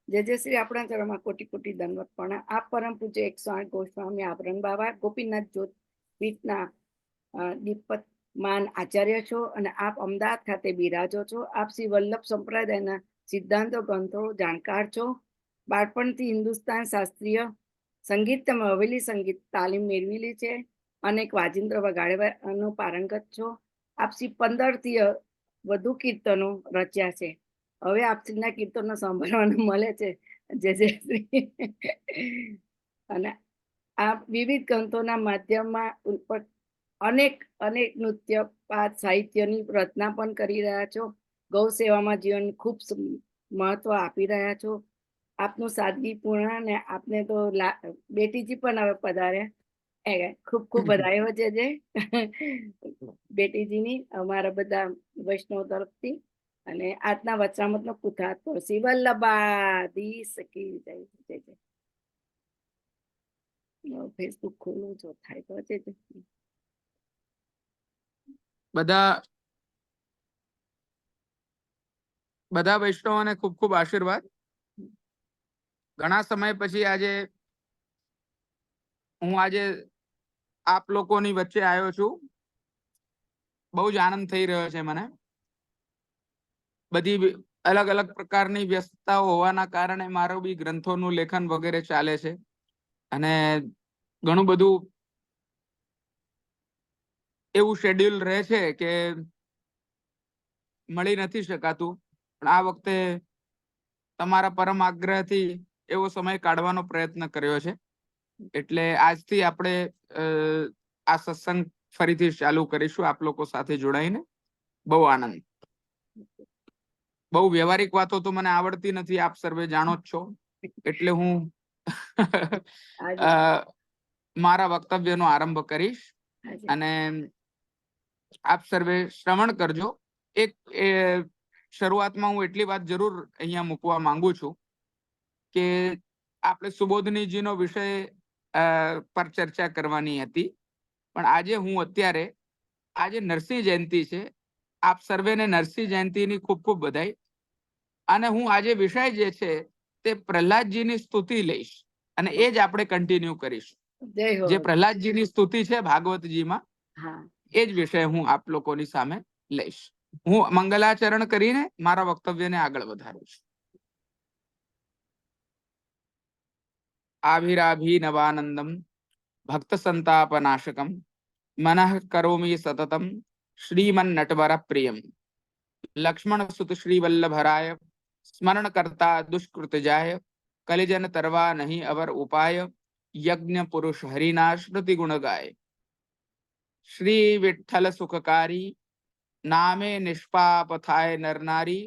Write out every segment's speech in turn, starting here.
જય જય શ્રી આપણા ચરણમાં કોટી કોટી દંડવત પણ આપ પરમ પૂજ્ય 108 ગોસ્વામી આભરણ બાબા ગોપીનાથ જ્યોત પીઠના દીપમાન આચાર્ય છો અને આપ અમદાવાદ ખાતે બિરાજો છો. આપ શ્રી વલ્લભ સંપ્રદાયના સિદ્ધાંતો ગ્રંથો જાણકાર છો. બાળપણથી હિન્દુસ્તાન શાસ્ત્રીય સંગીત તમે હવેલી સંગીત તાલીમ મેળવેલી છે. અનેક વાજિંત્ર વગાડવાનો પારંગત છો. આપ શ્રી 15 થી વધુ કીર્તનો રચ્યા છે. હવે આપના કીર્તનો સાંભળવાનું મળે છે. જય જય શ્રી. અને આ વિવિધ ગ્રંથોના માધ્યમમાં અનેક અનેક નૃત્ય પાઠ સાહિત્યની રચના પણ કરી રહ્યા છો. ગૌ સેવામાં જીવન ખૂબ મહત્વ આપી રહ્યા છો. આપનું સાદગીપૂર્ણ અને આપને તો બેટીજી પણ હવે પધાર્યા. ખૂબ ખૂબ બધાઈઓ છે જે બેટીજીની અમારા બધા વૈષ્ણવ તરફથી. અને આજના વચનામતનો પુથાર્થ પડશે. વલ્લભા સકી જય જય જય. ફેસબુક ખોલું જો થાય તો છે. બધા વૈષ્ણવોને ખૂબ ખૂબ આશીર્વાદ. ઘણા સમય પછી હું આપ લોકોની વચ્ચે આવ્યો છું. બહુ જ આનંદ થઈ રહ્યો છે મને. બધી અલગ અલગ પ્રકારની વ્યસ્તતાઓ હોવાના કારણે મારું બી ગ્રંથોનું લેખન વગેરે ચાલે છે અને ઘણું બધું એવું શેડ્યુલ રહે છે કે મળી નથી શકાતું. પણ આ વખતે તમારા પરમ આગ્રહથી એવો સમય કાઢવાનો પ્રયત્ન કર્યો છે. એટલે આજથી આપણે આ સત્સંગ ફરીથી ચાલુ કરીશું આપ લોકો સાથે જોડાઈને. બહુ આનંદ. બહુ વ્યવહારિક વાતો તો મને આવડતી નથી, આપ સર્વે જાણો જ છો. એટલે હું મારા વક્તવ્યનો આરંભ કરીશ અને આપ સર્વે શ્રવણ કરજો. એક શરૂઆતમાં હું એટલી વાત જરૂર અહીંયા મૂકવા માંગુ છું કે આપણે સુબોધનીજીનો વિષય પર ચર્ચા કરવાની હતી, પણ આજે નરસિંહ જયંતિ છે. આપ સર્વેને નરસિંહ જયંતિની ખૂબ ખૂબ બધાઈ. અને હું આજે વિષય જે છે તે પ્રહલાદજીની સ્તુતિ લઈશ અને એ જ આપણે કન્ટિન્યુ કરીશું. જે પ્રહલાદજીની સ્તુતિ છે ભાગવતજીમાં, એ જ વિષય હું આપ લોકોની સામે લઈશ. હું મંગલાચરણ કરીને મારા વક્તવ્યને આગળ વધારું છું. આભિરાભિનવાનંદમ ભક્ત સંતાપનાશકમ મનઃ કરોમિ સતતમ શ્રીમન નટવર પ્રિયમ લક્ષ્મણ સુત શ્રી વલ્લભરાય સ્મરણ કરતા દુષ્કૃત જાય કલિજન તરવા નહીં અવર ઉપાય યજ્ઞ પુરુષ હરિના શ્રુતિ ગુણ ગાય શ્રી વિઠ્ઠલ સુખકારી નામે નિષ્પાપ થાય નરનારી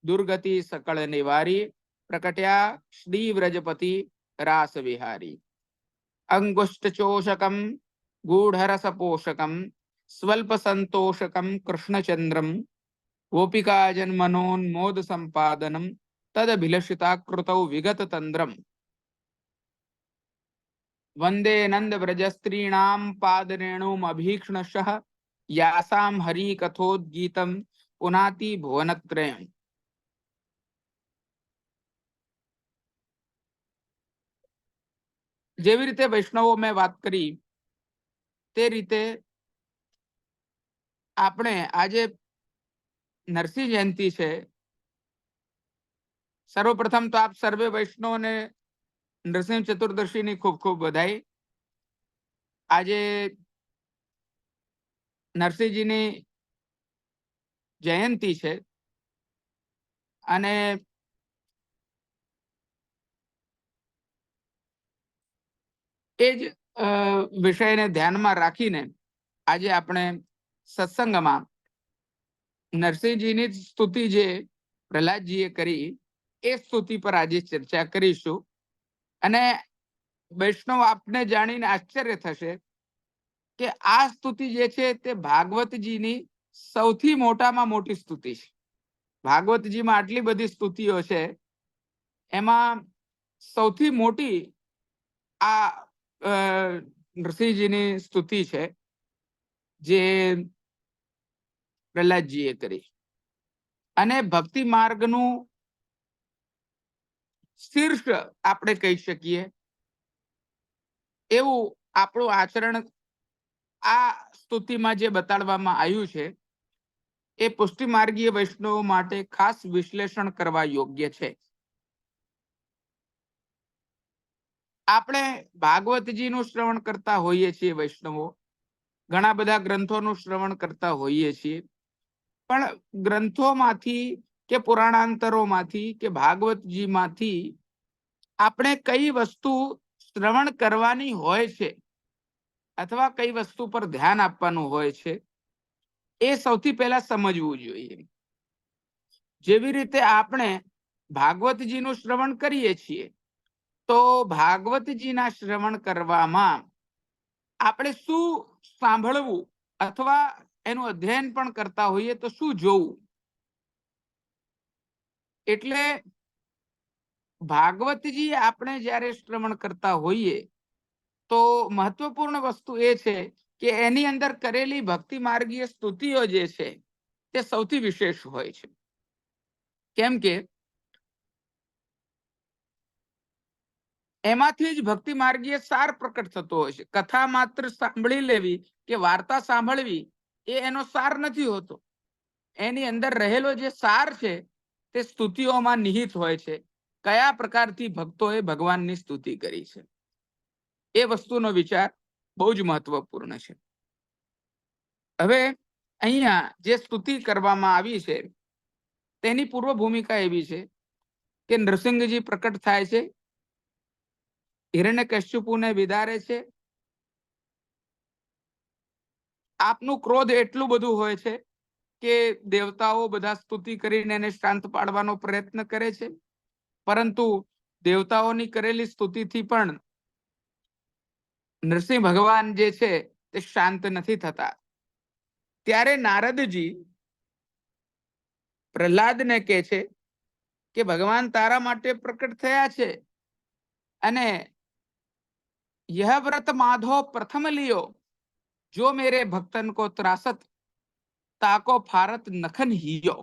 દુર્ગતિ સકળ નિવારી પ્રકટ્યા શ્રી વ્રજપતિ રાસ વિહારી અંગુષ્ટ ચોષકમ ગૂઢરસ પોષકમ સ્વલ્પ સંતોષકમ કૃષ્ણચંદ્રમ ગોપિકા જન્મનોન્મોદ સંપાદનમ તદભિલષિતાકૃતૌ વિગત તંદ્રમ વંદે નંદ વ્રજસ્ત્રીણામ પાદરેણુમ અભીક્ષ્ણશઃ યાસામ હરિ કથોદ્ગીતમ પુનાતિ ભુવનત્રયમ. જેવી રીતે વૈષ્ણવો મેં વાત કરી તે રીતે આપણે આજે નરસિંહ જયંતિ છે. સર્વપ્રથમ તો આપ સર્વે વૈષ્ણવોને નરસિંહ ચતુર્દશીની ખૂબ ખૂબ બધાઈ. આજે નરસિંહજીની જયંતિ છે અને એ જ વિષયને ધ્યાનમાં રાખીને આજે આપણે સત્સંગમાં નરસિંહજીની સ્તુતિ જે પ્રહલાદજીએ કરી એ સ્તુતિ પર આજે ચર્ચા કરીશું. અને વૈષ્ણવ આપને જાણીને આશ્ચર્ય થશે કે આ સ્તુતિ જે છે તે ભાગવતજીની સૌથી મોટામાં મોટી સ્તુતિ છે. ભાગવતજીમાં આટલી બધી સ્તુતિઓ છે, એમાં સૌથી મોટી આ નરસિંહજીની સ્તુતિ છે જે પ્રહલાદજીએ કરી. અને ભક્તિ માર્ગનું શીર્ષ આપણે કહી શકીએ એવું આપણું આચરણ આ સ્તુતિમાં જે બતાડવામાં આવ્યું છે એ પુષ્ટિ માર્ગીય વૈષ્ણવો માટે ખાસ વિશ્લેષણ કરવા યોગ્ય છે. આપણે ભાગવતજીનું શ્રવણ કરતા હોઈએ છીએ વૈષ્ણવો, ઘણા બધા ગ્રંથોનું શ્રવણ કરતા હોઈએ છીએ, પણ ગ્રંથોમાંથી કે પુરાણાંતરોમાંથી કે ભાગવતજીમાંથી આપણે કઈ વસ્તુ શ્રવણ કરવાની હોય છે અથવા કઈ વસ્તુ પર ધ્યાન આપવાનું હોય છે એ સૌથી પહેલા સમજવું જોઈએ. જેવી રીતે આપણે ભાગવતજીનું શ્રવણ કરીએ છીએ તો ભાગવતજીના શ્રવણ કરવામાં આપણે શું સાંભળવું અથવા એનું અધ્યયન પણ કરતા હોઈએ તો શું જોવું. એટલે ભાગવતજી આપણે જ્યારે શ્રવણ કરતા હોઈએ તો મહત્વપૂર્ણ વસ્તુ એ છે કે એની અંદર કરેલી ભક્તિ માર્ગીય સ્તુતિઓ જે છે તે સૌથી વિશેષ હોય છે. કેમ કે એમાંથી જ ભક્તિ માર્ગીય સાર પ્રકટ થતો હોય છે. કથા માત્ર સાંભળી લેવી કે વાર્તા સાંભળવી એ એનો સાર નથી હોતો. એની અંદર રહેલો જે સાર છે તે સ્તુતિઓમાં નિહિત હોય છે. કયા પ્રકારથી ભક્તોએ ભગવાનની સ્તુતિ કરી છે એ વસ્તુનો વિચાર બહુ જ મહત્વપૂર્ણ છે. હવે અહીંયા જે સ્તુતિ કરવામાં આવી છે તેની પૂર્વ ભૂમિકા એવી છે કે નૃસિંહજી પ્રકટ થાય છે, હિરણ્યકશ્યપુને વિદારે છે. આપનું ક્રોધ એટલું બધું હોય છે કે દેવતાઓ બધા સ્તુતિ કરીને એને શાંત પાડવાનો પ્રયત્ન કરે છે, પરંતુ દેવતાઓની કરેલી સ્તુતિથી પણ નરસિંહ ભગવાન જે છે તે શાંત નથી થતા. ત્યારે નારદજી પ્રહલાદને કહે છે કે ભગવાન તારા માટે પ્રકટ થયા છે અને यह व्रत माधो प्रथम लियो जो मेरे भक्तन को त्रासत ताको फारत नखन हियो.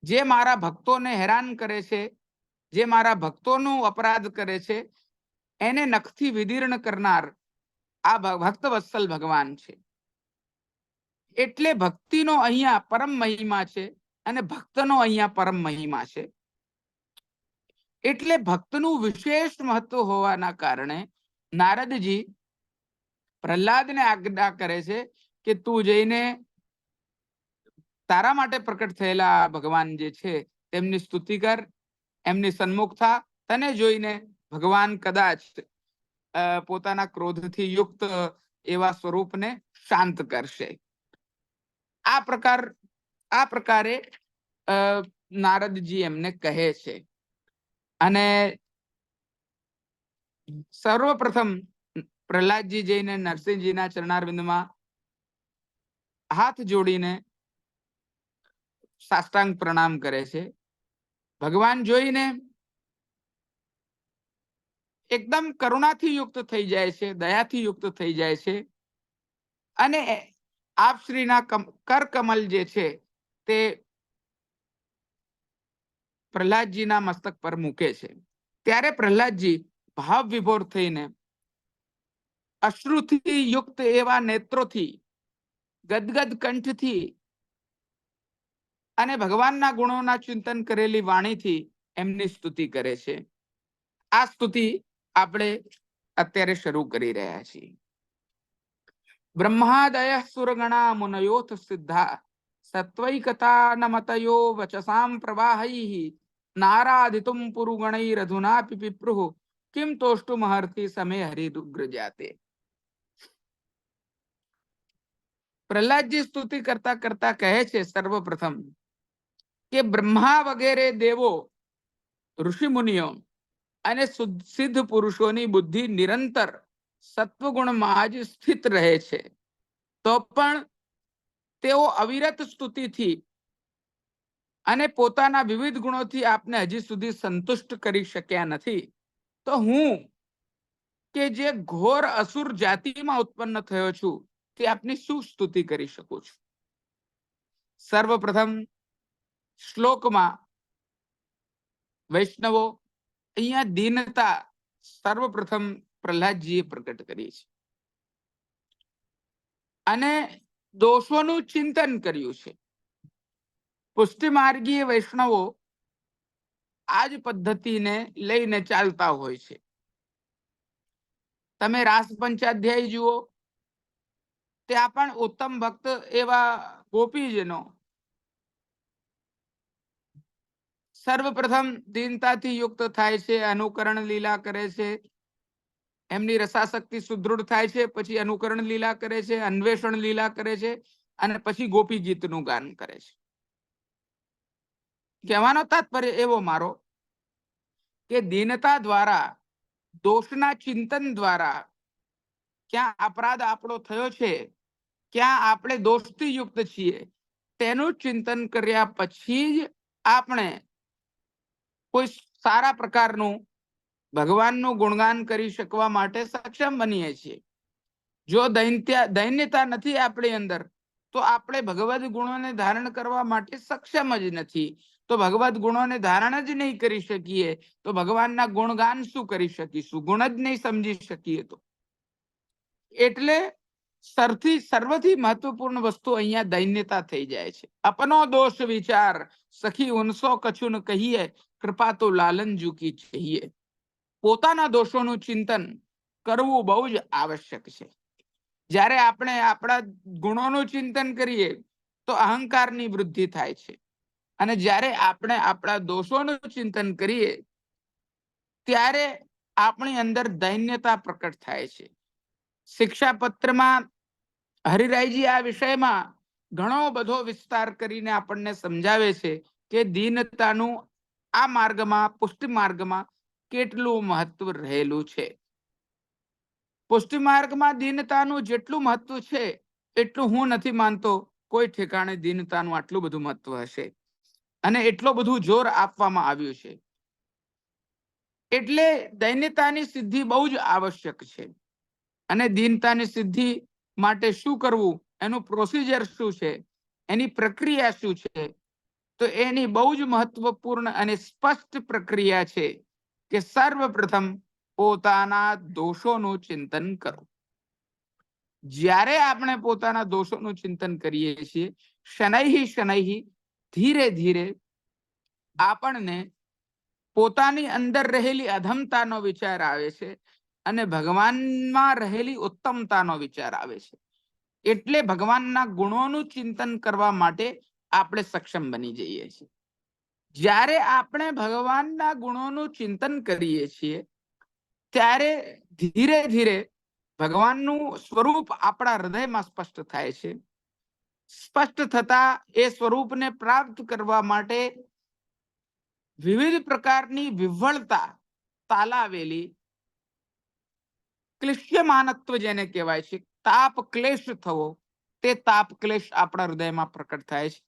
જે મારા ભક્તોને હેરાન કરે છે, જે મારા ભક્તોનો અપરાધ કરે છે એને નખથી વિદીર્ણ કરનાર આ ભક્ત વત્સલ ભગવાન છે. એટલે ભક્તિનો અહીંયા પરમ મહિમા છે અને ભક્તનો અહીંયા પરમ મહિમા છે. એટલે ભક્તનું વિશેષ મહત્વ હોવાના કારણે નારદજી પ્રહલાદને આજ્ઞા કરે છે કે તું જઈને તારા માટે પ્રકટ થયેલા ભગવાન જે છે તેમની સ્તુતિ કર, એમની સન્મુખ થા. તને જોઈને ભગવાન કદાચ પોતાના ક્રોધથી યુક્ત એવા સ્વરૂપને શાંત કરશે. આ પ્રકારે નારદજી એમને કહે છે. અને સર્વપ્રથમ પ્રહલાદજી જઈને નરસિંહજીના ચરણારવિંદમાં હાથ જોડીને સાષ્ટાંગ પ્રણામ કરે છે. ભગવાન જોઈને એકદમ કરુણાથી યુક્ત થઈ જાય છે, દયાથી યુક્ત થઈ જાય છે અને આપ શ્રીના કરકમલ જે છે તે પ્રહલાદજીના મસ્તક પર મૂકે છે. ત્યારે પ્રહલાદજી ભાવ વિભોર થઈને અશ્રુથી યુક્ત એવા નેત્રોથી, ગદગદ કંઠથી અને ભગવાનના ગુણોના ચિંતન કરેલી વાણીથી એમની સ્તુતિ કરે છે. આ સ્તુતિ આપણે અત્યારે શરૂ કરી રહ્યા છીએ. બ્રહ્માદય સુરગણા મુનયોથ સિદ્ધા સત્વૈકતા નમતયો વચસામ પ્રવાહૈઃ નારાધિતુમ પુરુગણૈરધુનાપિ પિપ્રુઃ કિમ તોષ્ટુમહર્ષિ સમે હરિરુગ્ર જાતે. પ્રહલાદજી સ્તુતિ કરતા કરતા કહે છે સર્વપ્રથમ કે બ્રહ્મા વગેરે દેવો, ઋષિ મુનિઓ અને સિદ્ધ પુરુષોની બુદ્ધિ નિરંતર સત્વગુણમાં જ સ્થિત રહે છે, તો પણ તેઓ અવિરત સ્તુતિથી અને પોતાના વિવિધ ગુણોથી આપને હજી સુધી સંતુષ્ટ કરી શક્યા નથી. તો હું કે જે ઘોર અસુર જાતિમાં ઉત્પન્ન થયો છું તે આપની શું સ્તુતિ કરી શકું છું. સર્વપ્રથમ શ્લોકમાં વૈષ્ણવો અહીંયા દીનતા સર્વપ્રથમ પ્રહલાદજીએ પ્રકટ કરી છે અને દોષોનું ચિંતન કર્યું છે. પુષ્ટિમાર્ગીય વૈષ્ણવો આ જ પદ્ધતિને લઈને ચાલતા હોય છે. તમે રાસ પંચાધ્યાય જુઓ, ત્યાં પણ ઉત્તમ ભક્ત એવા ગોપીજનો સર્વપ્રથમ દીનતાથી યુક્ત થાય છે, અનુકરણ લીલા કરે છે, એમની રસાશક્તિ સુદૃઢ થાય છે, પછી અનુકરણ લીલા કરે છે, અન્વેષણ લીલા કરે છે અને પછી ગોપી ગીતનું ગાન કરે છે. કહેવાનો તાત્પર્ય એવો મારો કે દીનતા દ્વારા, દોષના ચિંતન દ્વારા, ક્યાં અપરાધ આપણો થયો છે, ક્યાં આપણે દોષથી યુક્ત છીએ, તેનું ચિંતન કર્યા પછી જ આપણે કોઈ સારા પ્રકારનું ભગવાનનું ગુણગાન કરી શકવા માટે સક્ષમ બનીએ છીએ. જો દૈન્યતા નથી આપણી અંદર, તો આપણે ભગવદ ગુણોને ધારણ કરવા માટે સક્ષમ જ નથી. તો ભગવદ ગુણોને ધારણ જ નહીં કરી શકીએ તો ભગવાનના ગુણગાન શું કરી શકીશું? ગુણ જ નહીં સમજી શકીએ તો. એટલે સર્વથી મહત્વપૂર્ણ વસ્તુ અહીંયા દૈન્યતા થઈ જાય છે. અપનો દોષ વિચાર સખી ઉનસો કછુન કહીએ, કૃપા તો લાલનજુ કી चाहिए. પોતાના દોષોનું ચિંતન કરવું બહુ જ આવશ્યક છે. જ્યારે આપણે આપણા ગુણોનું ચિંતન કરીએ તો અહંકારની વૃદ્ધિ થાય છે, અને જ્યારે આપણે આપણા દોષોનું ચિંતન કરીએ ત્યારે આપણી અંદર દૈન્યતા પ્રકટ થાય છે. શિક્ષાપત્રમાં હરિરાયજી આ વિષયમાં ઘણો બધો વિસ્તાર કરીને આપણને સમજાવે છે કે દીનતાનું આ માર્ગમાં, પુષ્ટિ માર્ગમાં કેટલું મહત્વ રહેલું છે. પુષ્ટિ માર્ગમાં દીનતાનું જેટલું મહત્વ છે એટલું હું નથી માનતો કોઈ ઠેકાણે દીનતાનું આટલું બધું મહત્વ હશે, અને એટલું બધું જોર આપવામાં આવ્યું છે. એટલે દૈન્યતાની સિદ્ધિ બહુ જ આવશ્યક છે. અને દીનતાની સિદ્ધિ માટે શું કરવું, એનું પ્રોસિજર શું છે, એની પ્રક્રિયા શું છે, તો એની બહુ જ મહત્વપૂર્ણ અને સ્પષ્ટ પ્રક્રિયા છે કે સર્વપ્રથમ પોતાના દોષોનું ચિંતન કરો. જ્યારે આપણે પોતાના દોષોનું ચિંતન કરીએ છીએ, શનૈઃ ધીરે ધીરે આપણને પોતાની અંદર રહેલી અધમતાનો વિચાર આવે છે અને ભગવાનમાં રહેલી ઉત્તમતાનો વિચાર આવે છે. એટલે ભગવાનના ગુણોનું ચિંતન કરવા માટે આપણે સક્ષમ બની જઈએ છીએ. જ્યારે આપણે ભગવાનના ગુણોનું ચિંતન કરીએ છીએ ત્યારે ધીરે ધીરે ભગવાનનું સ્વરૂપ આપણા હૃદયમાં સ્પષ્ટ થાય છે. સ્પષ્ટ થતા એ સ્વરૂપને પ્રાપ્ત કરવા માટે વિવિધ પ્રકારની વિહ્વળતા તાલાવેલી ક્લિશ્યમાનત્વ જેને કહેવાય છે, તાપ ક્લેશ થવો, તે તાપ ક્લેશ આપણા હૃદયમાં પ્રકટ થાય છે.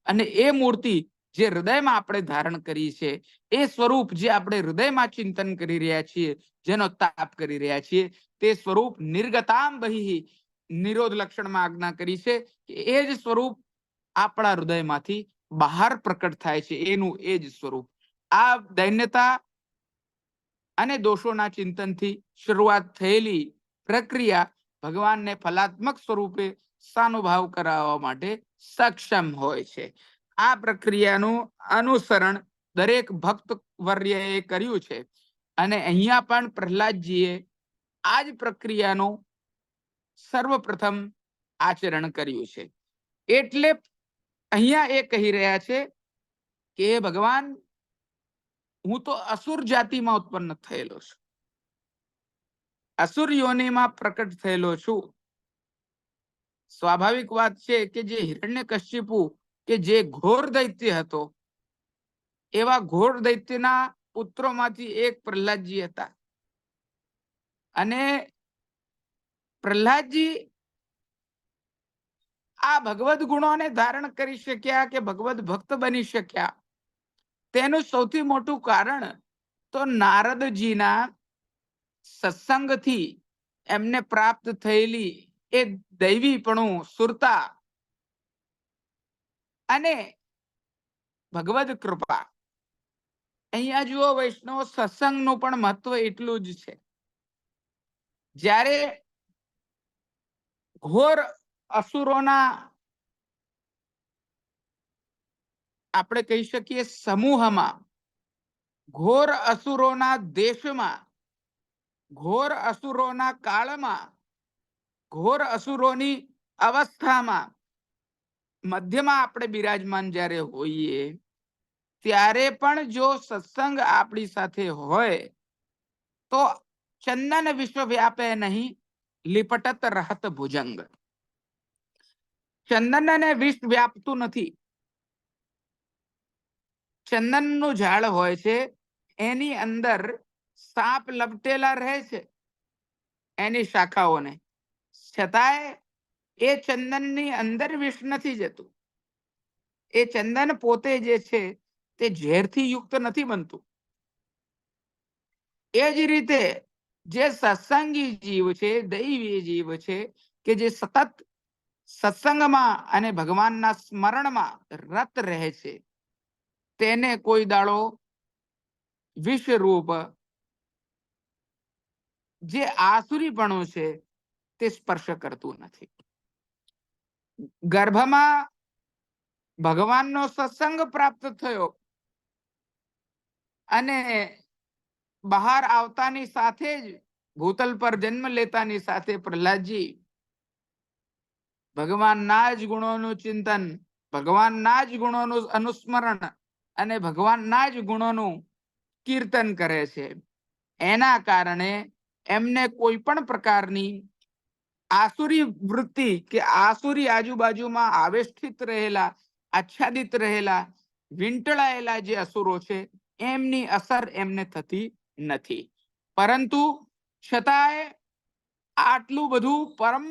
અને એ મૂર્તિ જે હૃદયમાં આપણે ધારણ કરી છે, એ સ્વરૂપ જે આપણે હૃદયમાં ચિંતન કરી રહ્યા છીએ, જેનો તાપ કરી રહ્યા છીએ, તે સ્વરૂપ નિર્ગતામ બહિઃ, નિરોધ લક્ષણમાં આજ્ઞા કરી છે કે એ જ સ્વરૂપ આપણા હૃદયમાંથી બહાર પ્રકટ થાય છે. એનું એ જ સ્વરૂપ આ દૈન્યતા અને દોષોના ચિંતનથી શરૂઆત થયેલી પ્રક્રિયા ભગવાનને ફલાત્મક સ્વરૂપે સાનુભાવ કરાવવા માટે સક્ષમ હોય છે. આ પ્રક્રિયાનું અનુસરણ દરેક ભક્ત વર્યએ કર્યું છે, અને અહીંયા પણ પ્રહલાદજીએ આ જ પ્રક્રિયાનું સર્વપ્રથમ આચરણ કર્યું છે. એટલે અહીંયા એ કહી રહ્યા છે કે ભગવાન, હું તો અસુર જાતિમાં ઉત્પન્ન થયેલો છું, અસુર યોનિમાં પ્રકટ થયેલો છું. સ્વાભાવિક વાત છે કે જે હિરણ્યકશ્યપુ કે જે ઘોર દૈત્ય હતો, એવા ઘોર દૈત્યના પુત્રોમાંથી એક પ્રહલાદજી હતા. અને પ્રહલાદજી આ ભગવદ ગુણોને ધારણ કરી શક્યા કે ભગવદ ભક્ત બની શક્યા, તેનું સૌથી મોટું કારણ તો નારદજીના સત્સંગથી એમને પ્રાપ્ત થયેલી એ દૈવીપણું, સુરતા અને ભગવદ કૃપા. અહીંયા જુઓ વૈષ્ણવ, સત્સંગનું પણ મહત્વ એટલું જ છે. જ્યારે ઘોર અસુરોના આપણે કહી શકીએ સમૂહમાં, ઘોર અસુરોના દેશમાં, ઘોર અસુરોના કાળમાં, ઘોર અસુરોની અવસ્થામાં મધ્યમાં આપણે બિરાજમાન જ્યારે હોઈએ, ત્યારે પણ જો સત્સંગ આપણી સાથે હોય તો ચંદન વિશ્વ વ્યાપે નહીં, લિપટત રહત ભુજંગ. ચંદનને વિશ્વ વ્યાપતું નથી. ચંદનનું ઝાડ હોય છે, એની અંદર સાપ લપટેલા રહે છે એની શાખાઓને, છતાંય એ ચંદનની અંદર વિષ નથી જતું. એ ચંદન પોતે જે છે તે ઝેરથી યુક્ત નથી બનતું. એ જ રીતે જે સત્સંગી જીવ છે, દૈવી જીવ છે, કે જે સતત સત્સંગમાં અને ભગવાનના સ્મરણમાં રત રહે છે, તેને કોઈ દાડો વિષરૂપ જે આસુરીપણું છે તે સ્પર્શ કરતું નથી. ગર્ભમાં ભગવાનનો સત્સંગ પ્રાપ્ત થયો અને બહાર આવતાની સાથે જ, ભૂતલ પર જન્મ લેતાની સાથે પ્રહલાદજી ભગવાનના જ ગુણોનું ચિંતન, ભગવાનના જ ગુણોનું અનુસ્મરણ અને ભગવાનના જ ગુણોનું કીર્તન કરે છે. એના કારણે એમને કોઈ પણ પ્રકારની આસુરી વૃત્તિ કે આસુરી આજુબાજુમાં આવેષ્ઠિત રહેલા, આચ્છાદિત રહેલા, વીંટળાયેલા જે અસુરો છે એમની અસર એમને થતી નથી. પરંતુ છતાંય આટલું બધું પરમ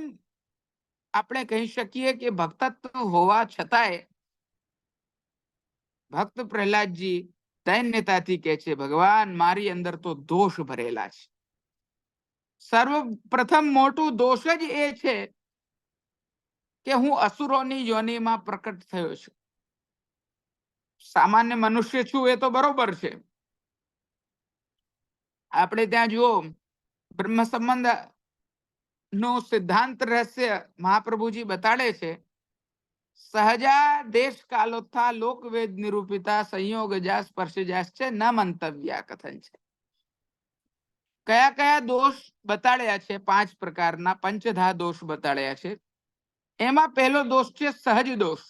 આપણે કહી શકીએ કે ભક્તત્વ હોવા છતાંય ભક્ત પ્રહલાદજી દૈન્યતાથી કહે છે, ભગવાન મારી અંદર તો દોષ ભરેલા છે. સર્વપ્રથમ મોટું દોષ જ એ છે કે હું અસુરોની યોનિમાં પ્રકટ થયો છું. સામાન્ય મનુષ્ય છું એ તો બરોબર છે. આપણે ત્યાં જુઓ, બ્રહ્મ સંબંધ નું સિદ્ધાંત રહસ્ય મહાપ્રભુજી બતાડે છે. સહજા દેશ કાલોત્થા લોકવેદ નિરૂપિતા સંયોગ જા સ્પર્શ જાસ છે, ન મંતવ્યા કથન છે. કયા કયા દોષ બતાડ્યા છે? 5 પ્રકારના પંચધા દોષ બતાડ્યા છે. એમાં પહેલો દોષ છે સહજ દોષ.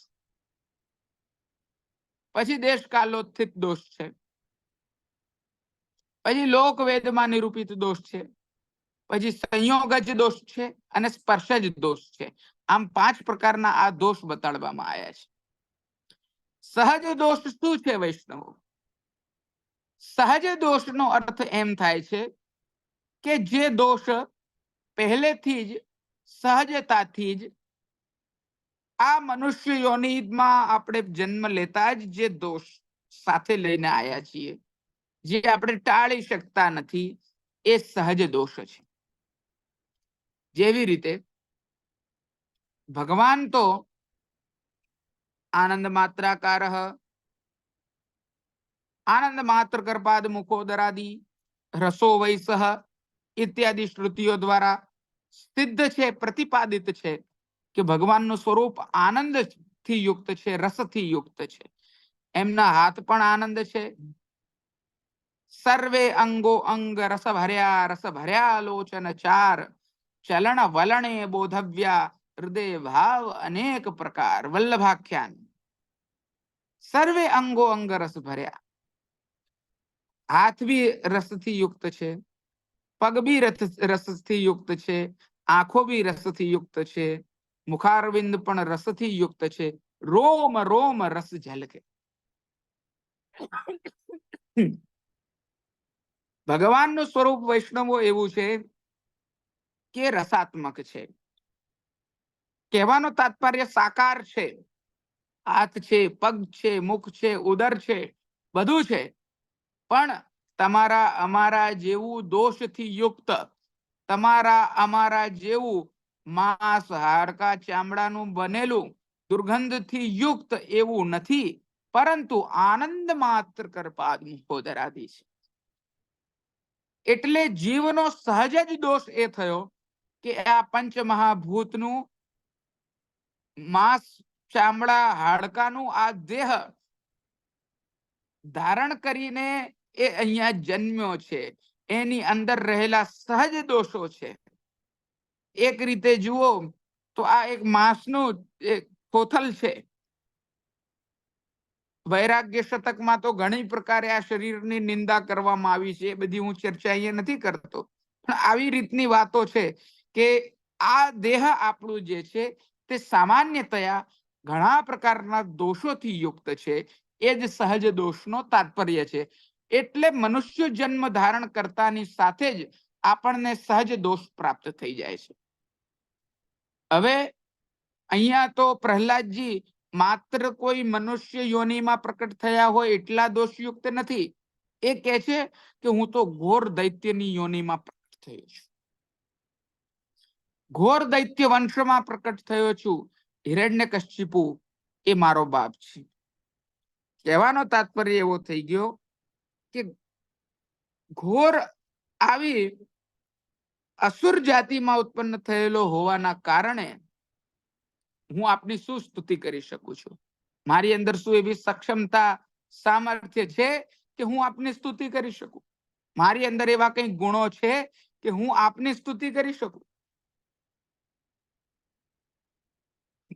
પછી દેશ કાલોત્થિત દોષ છે. પછી લોકવેદમાં નિરૂપિત દોષ છે. પછી સંયોગજ દોષ છે અને સ્પર્શજ દોષ છે. આમ 5 પ્રકારના આ દોષ બતાડવામાં આવ્યા છે. સહજ દોષ શું છે વૈષ્ણવો? સહજ દોષનો અર્થ એમ થાય છે કે જે દોષ પહેલેથી જ સહજતાથી જ આ મનુષ્ય યોનિમાં આપણે જન્મ લેતા જ જે દોષ સાથે લઈને આવ્યા છીએ, જે આપણે ટાળી શકતા નથી, એ સહજ દોષ છે. જેવી રીતે ભગવાન તો આનંદ માત્રાકાર, આનંદ માત્ર કરપાદ મુખોદરાદિ, રસો વૈસહ ઇત્યાદિ શ્રુતિઓ દ્વારા સિદ્ધ છે, પ્રતિપાદિત છે કે ભગવાનનું સ્વરૂપ આનંદથી યુક્ત છે, રસથી યુક્ત છે. એમના હાથ પણ આનંદ છે. સર્વે અંગો અંગ રસ ભર્યા લોચન ચાર, ચલણ વલણે બોધવ્યા હૃદય ભાવ અનેક પ્રકાર. વલ્લભાખ્યાન. સર્વે અંગો અંગ રસ ભર્યા. હાથ બી રસથી યુક્ત છે, પગ બી રસથી યુક્ત છે, આંખો બી રસથી યુક્ત છે, મુખારવિંદ પણ રસથી યુક્ત છે, રોમ રોમ રસ ઝલકે. ભગવાનનું સ્વરૂપ વૈષ્ણવો એવું છે કે રસાત્મક છે. કહેવાનો તાત્પર્ય સાકાર છે. હાથ છે, પગ છે, મુખ છે, ઉદર છે, બધું છે. પણ તમારા અમારા જેવું દોષથી યુક્ત, તમારા અમારા જેવું માંસ હાડકા ચામડાનું બનેલું દુર્ગંધથી યુક્ત એવું નથી, પરંતુ આનંદ માત્ર કરપાદ મુખોદરાધી છે. એટલે જીવનો સહજ જ દોષ એ થયો કે આ પંચમહાભૂતનું માંસ, ચામડા, હાડકાનું આ દેહ ધારણ કરીને એ અહીંયા જન્મ્યો છે. એની અંદર રહેલા સહજ દોષો છે. એક રીતે જુઓ તો આ એક માંસનું એક કોથલ છે. વૈરાગ્ય શતકમાં તો ઘણી પ્રકારે આ શરીરની નિંદા કરવામાં આવી છે. એ બધી હું ચર્ચા અહીંયા નથી કરતો, પણ આવી રીતની વાતો છે કે આ દેહ આપણું જે છે તે સામાન્યતયા ઘણા પ્રકારના દોષોથી યુક્ત છે. એ જ સહજ દોષનો તાત્પર્ય છે. એટલે મનુષ્ય જન્મ ધારણ કરતાની સાથે જ આપણને સહજ દોષ પ્રાપ્ત થઈ જાય છે. હવે અહીંયા તો પ્રહલાદજી માત્ર કોઈ મનુષ્ય યોનિમાં પ્રકટ થયા હોય એટલા દોષયુક્ત નથી. એ કહે છે કે હું તો ઘોર દૈત્યની યોનિમાં પ્રકટ થયો છું, ઘોર દૈત્ય વંશમાં પ્રકટ થયો છું. હિરણ્યકશ્યપુ એ મારો બાપ છે. કહેવાનો તાત્પર્ય એવો થઈ ગયો કે ઘોર આવી અસુર જાતિમાં ઉત્પન્ન થયેલો હોવાના કારણે હું આપની શું સ્તુતિ કરી શકું છું? મારી અંદર શું એવી સક્ષમતા, સામર્થ્ય છે કે હું આપની સ્તુતિ કરી શકું? મારી અંદર એવા કઈ ગુણો છે કે હું આપની સ્તુતિ કરી શકું?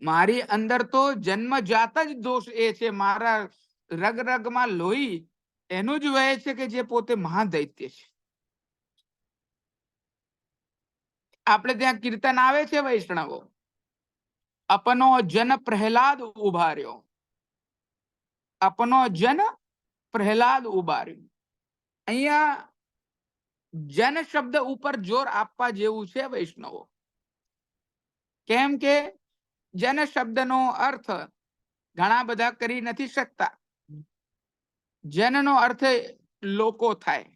મારી અંદર તો જન્મજાત જ દોષ એ છે, મારા રગ રગમાં લોહી એનું જ વહે છે કે જે પોતે મહાદૈત્ય છે. આપણે ત્યાં કીર્તન આવે છે વૈષ્ણવો, અપનો જન પ્રહલાદ ઉભાર્યો, અપનો જન પ્રહલાદ ઉભાર્યો. અહીંયા જન શબ્દ ઉપર જોર આપવા જેવું છે વૈષ્ણવો. કેમ કે જન શબ્દનો અર્થ ઘણા બધા કરી નથી શકતા. જનનો અર્થ લોકો થાય,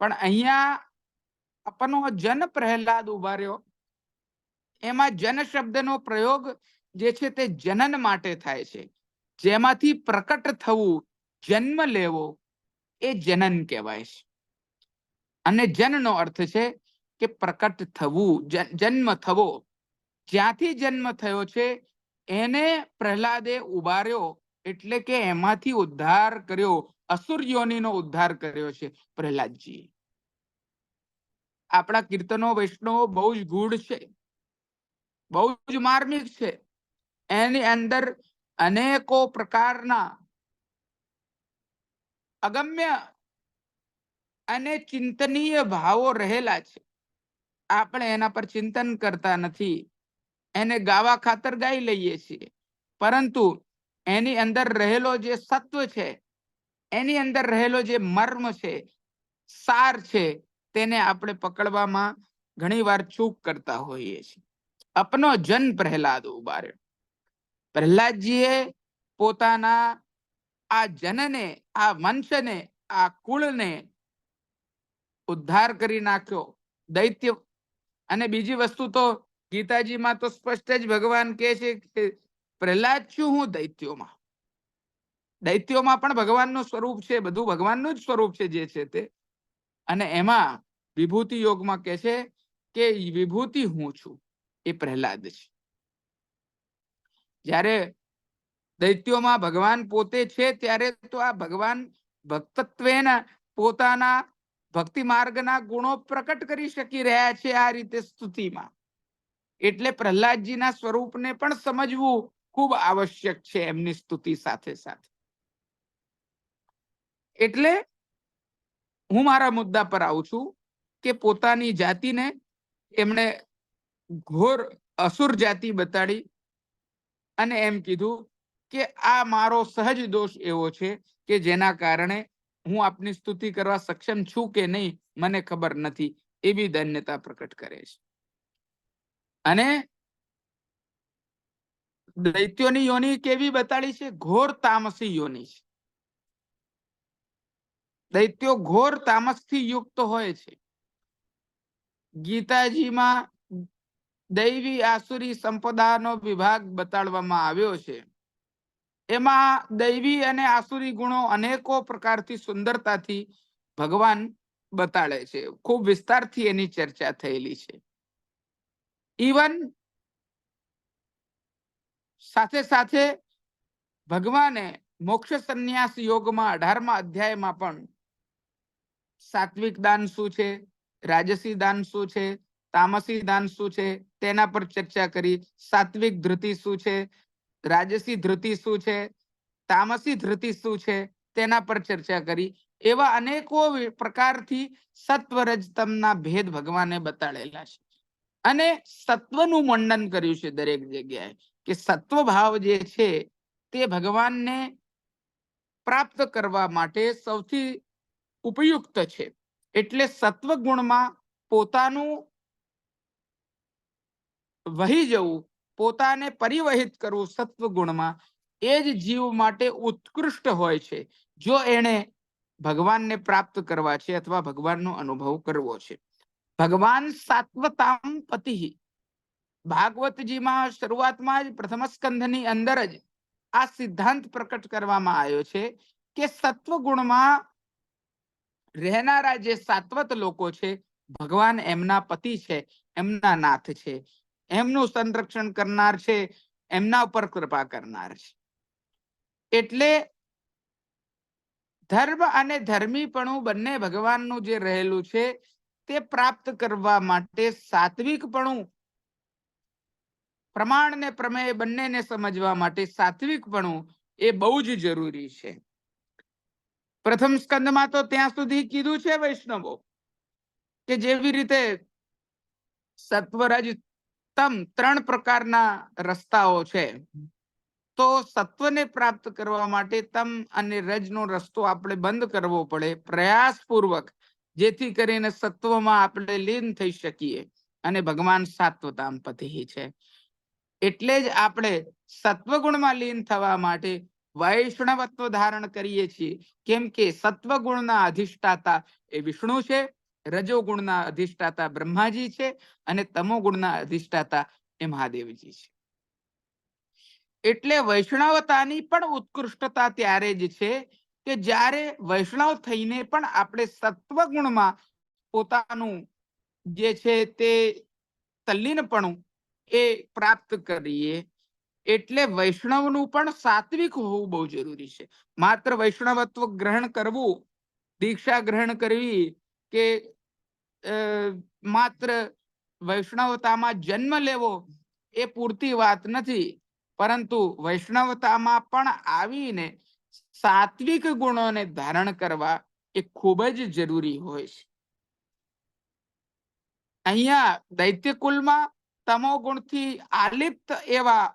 પણ અહીંયા અપનો જન પ્રહલાદ ઉભાર્યો, એમાં જન શબ્દનો પ્રયોગ જે છે તે જનન માટે થાય છે. જેમાંથી પ્રકટ થવું, જન્મ લેવો, એ જનન કહેવાય છે. અને જનનો અર્થ છે કે પ્રકટ થવું, જન્મ થવો. જ્યાંથી જન્મ થયો છે એને પ્રહલાદે ઉભાર્યો, એટલે કે એમાંથી ઉદ્ધાર કર્યો, અસુર યોનિનો ઉદ્ધાર કર્યો છે પ્રહલાદજી. આપણા કીર્તનો વૈષ્ણવો બહુ જ ગૂઢ છે, બહુ જ માર્મિક છે. એની અંદર અનેકો પ્રકારના અગમ્ય અને ચિંતનીય ભાવો રહેલા છે. આપણે એના પર ચિંતન કરતા નથી, એને ગાવા ખાતર ગાઈ લઈએ છીએ, પરંતુ એની અંદર રહેલો જે સત્વ છે, એની અંદર રહેલો જે મર્મ છે, સાર છે, તેને આપણે પકડવામાં ઘણી વાર ચૂક કરતા હોઈએ છીએ. અપનો જન પ્રહલાદ ઉભાર્યો. પ્રહલાદજીએ પોતાના આ જનને, આ વંશને, આ કુળને ઉદ્ધાર કરી નાખ્યો દૈત્ય. અને બીજી વસ્તુ તો ગીતાજીમાં તો સ્પષ્ટ જ ભગવાન કહે છે કે પ્રહલાદ છું હું દૈત્યોમાં. દૈત્યોમાં પણ ભગવાનનું સ્વરૂપ છે, બધું ભગવાનનું જ સ્વરૂપ છે જે છે તે. અને એમાં વિભૂતિ યોગમાં કહે છે કે વિભૂતિ હું છું, એ પ્રહલાદ છે. જ્યારે દૈત્યોમાં ભગવાન પોતે છે ત્યારે તો આ ભગવાન ભક્તત્વેના પોતાના ભક્તિ માર્ગના ગુણો પ્રકટ કરી શકી રહ્યા છે આ રીતે સ્તુતિમાં. એટલે પ્રહલાદજીના સ્વરૂપને પણ સમજવું ખૂબ આવશ્યક છે એમની સ્તુતિ સાથે સાથે. એટલે હું મારા મુદ્દા પર આવું છું કે પોતાની જાતિને એમણે ઘોર અસુર જાતિ બતાડી અને એમ કીધું કે આ મારો સહજ દોષ એવો છે કે જેના કારણે હું આપની સ્તુતિ કરવા સક્ષમ છું કે નહીં મને ખબર નથી, એવી ધન્યતા પ્રકટ કરે છે. અને દૈત્યોની યોની કેવી બતાડી છે? ઘોર તામસી યોની છે. દૈત્યો ઘોર તામસથી યુક્ત હોય છે. ગીતાજીમાં દૈવી આસુરી સંપદાનો વિભાગ બતાડવામાં આવ્યો છે. એમાં દૈવી અને આસુરી ગુણો અનેકો પ્રકારથી સુંદરતાથી ભગવાન બતાડે છે. ખૂબ વિસ્તારથી એની ચર્ચા થયેલી છે. ઇવન સાથે સાથે ભગવાને મોક્ષ સંન્યાસ યોગમાં 18મા અધ્યાયમાં પણ સાત્વિક દાન શું છે, રાજસી દાન શું છે, તામસી દાન શું છે, તેના પર ચર્ચા કરી. સાત્વિક ધૃતિ શું છે, રાજસી ધૃતિ શું છે, તામસી ધૃતિ શું છે, તેના પર ચર્ચા કરી. એવા અનેકો પ્રકારથી સત્વ રજતમના ભેદ ભગવાને બતાડેલા છે. અને સત્વનું મંડન કર્યું છે દરેક જગ્યાએ, કે સત્વ ભાવ જે છે તે ભગવાનને પ્રાપ્ત કરવા માટે સૌથી ઉપયુક્ત છે. એટલે સત્વ ગુણમાં પોતાનું વહી જવું, પોતાને પરિવહિત કરવું સત્વ ગુણમાં, એ જ જીવ માટે ઉત્કૃષ્ટ હોય છે, જો એને ભગવાનને પ્રાપ્ત કરવા છે અથવા ભગવાનનો અનુભવ કરવો છે. ભગવાન સાત્વતામ પતિ. ભાગવતજીમાં શરૂઆતમાં જ પ્રથમ સ્કંધની અંદર જ આ સિદ્ધાંત પ્રકટ કરવામાં આવ્યો છે કે સત્વ ગુણમાં રહેનારા જે સાત્વત લોકો છે, ભગવાન એમના પતિ છે, એમના નાથ છે, એમનું સંરક્ષણ કરનાર છે, એમના ઉપર કૃપા કરનાર છે. એટલે ધર્મ અને ધર્મીપણું બંને ભગવાનનું જે રહેલું છે તે પ્રાપ્ત કરવા માટે સાત્વિકપણું, પ્રમાણ ને પ્રમેય બંનેને સમજવા માટે સાત્વિકપણું એ બહુ જ જરૂરી છે. પ્રથમ સ્કંદમાં તો ત્યાં સુધી કીધું છે વૈષ્ણવો કે જેવી રીતે સત્વરજ તમ 3 પ્રકારના રસ્તાઓ છે, તો સત્વને પ્રાપ્ત કરવા માટે તમ અને રજનો રસ્તો આપણે બંધ કરવો પડે પ્રયાસપૂર્વક, જેથી કરીને સત્વમાં આપણે લીન થઈ શકીએ. અને ભગવાન સાત્વતામ પતિ છે. એટલે જ આપણે સત્વગુણમાં લીન થવા માટે વૈષ્ણવત્વ ધારણ કરીએ છીએ. કેમ કે સત્વગુણના અધિષ્ઠાતા એ વિષ્ણુ છે, રજોગુણના અધિષ્ઠાતા બ્રહ્માજી છે, અને તમોગુણના અધિષ્ઠાતા એ મહાદેવજી છે. એટલે વૈષ્ણવતાની પણ ઉત્કૃષ્ટતા ત્યારે જ છે કે જ્યારે વૈષ્ણવ થઈને પણ આપણે સત્વગુણમાં પોતાનું જે છે તે તલ્લીનપણું એ પ્રાપ્ત કરીએ. એટલે વૈષ્ણવનું પણ સાત્વિક હોવું બહુ જરૂરી છે. માત્ર વૈષ્ણવત્વ ગ્રહણ કરવું, દીક્ષા ગ્રહણ કરવી, કે માત્ર વૈષ્ણવતામાં જન્મ લેવો એ પૂરતી વાત નથી, પરંતુ વૈષ્ણવતામાં પણ આવીને સાત્વિક ગુણોને ધારણ કરવા એ ખૂબ જ જરૂરી હોય છે. અહીંયા દૈત્યકુલમાં તમો ગુણથી આલિપ્ત એવા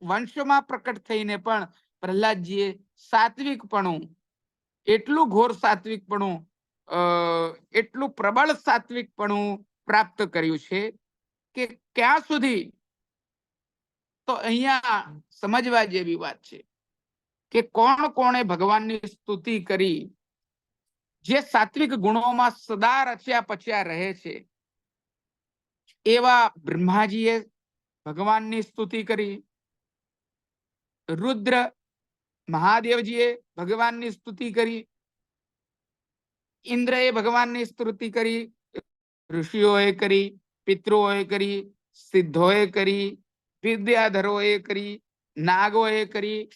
વંશમાં પ્રકટ થઈને પણ પ્રહલાદજીએ સાત્વિકપણું, એટલું ઘોર સાત્વિકપણું, એટલું પ્રબળ સાત્વિકપણું પ્રાપ્ત કર્યું છે કે ક્યાં સુધી, તો અહીંયા સમજવા જેવી વાત છે કે કોણ કોણે ભગવાનની સ્તુતિ કરી. જે સાત્વિક ગુણોમાં સદા રચ્યા પચ્યા રહે છે એવા બ્રહ્માજીએ ભગવાનની સ્તુતિ કરી, રુદ્ર મહાદેવજીએ ભગવાનની સ્તુતિ કરી, ઇન્દ્રએ ભગવાનની સ્તુતિ કરી, ઋષિઓએ કરી, પિતૃઓએ કરી, સિદ્ધોએ કરી, વિદ્યાધરોએ કરી, નાગોએ કરી,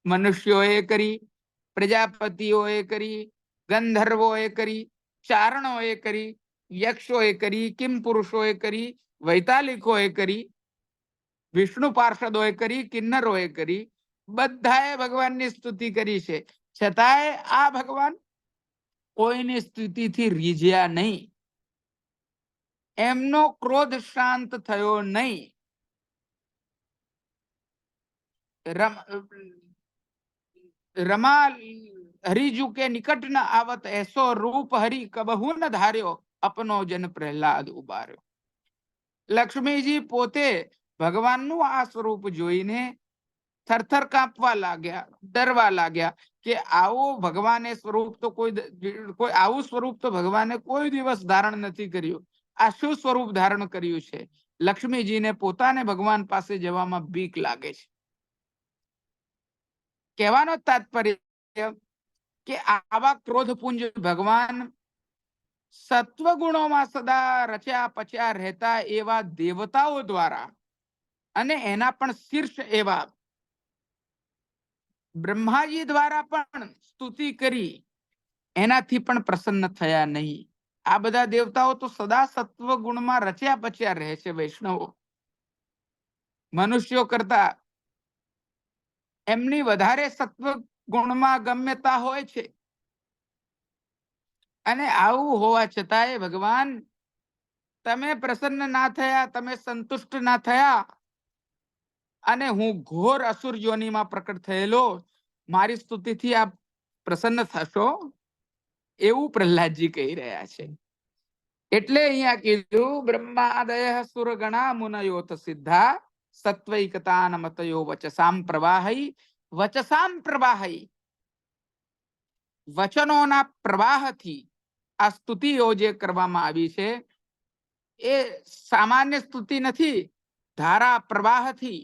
મનુષ્યોએ કરી, પ્રજાપતિઓએ કરી, ગંધર્વોએ કરી, ચારણોએ કરી, યક્ષોએ કરી, કિમ પુરુષોએ કરી, વૈતાલિકોએ કરી, વિષ્ણુ પાર્ષદોએ કરી, કિન્નરોએ કરી, બધાએ ભગવાનની સ્તુતિ કરી છે. છતાંય આ ભગવાન કોઈની સ્તુતિથી રીઝ્યા નહીં, એમનો ક્રોધ શાંત થયો નહીં. रमा हरिजू के निकट न आवत ऐसो रूप हरि कबहू न धार्यो अपनो जन प्रहलाद उबार्यो. લક્ષ્મીજી પોતે ભગવાનનું આ સ્વરૂપ જોઈને થરથર કાંપવા લાગ્યા, ડરવા લાગ્યા કે આવો ભગવાને સ્વરૂપ તો કોઈ આવું સ્વરૂપ તો ભગવાને કોઈ દિવસ ધારણ નથી કર્યું. આ શું સ્વરૂપ ધારણ કર્યું છે? લક્ષ્મીજીને પોતાને ભગવાન પાસે જવામાં બીક લાગે છે. કહેવાનો તાત્પર્ય કે આવા ક્રોધપુંજ ભગવાન સત્વગુણોમાં સદા રચ્યા પચ્યા રહેતા એવા દેવતાઓ દ્વારા અને એના પણ શીર્ષ એવા બ્રહ્માજી દ્વારા પણ સ્તુતિ કરી એનાથી પણ પ્રસન્ન થયા નહીં. આ બધા દેવતાઓ તો સદા સત્વગુણમાં રચ્યા પચ્યા રહે છે. વૈષ્ણવો મનુષ્યો કરતા એમની વધારે સત્વ ગુણમાં ગમ્યતા હોય છે. અને આવું હોવા છતાંય ભગવાન તમે પ્રસન્ન ના થયા, તમે સંતુષ્ટ ના થયા અને હું ઘોર અસુર યોનિમાં પ્રકટ થયેલો, મારી સ્તુતિથી આપ પ્રસન્ન થશો એવું પ્રહલાદજી કહી રહ્યા છે. એટલે અહીંયા કીધું બ્રહ્માદય સુરગણા મુનયોત સિદ્ધા સત્વૈકતાન મતયો વચસામ પ્રવાહી. વચસામ પ્રવાહી વચનોના પ્રવાહથી આ સ્તુતિઓ જે કરવામાં આવી છે એ સામાન્ય સ્તુતિ નથી. ધારા પ્રવાહથી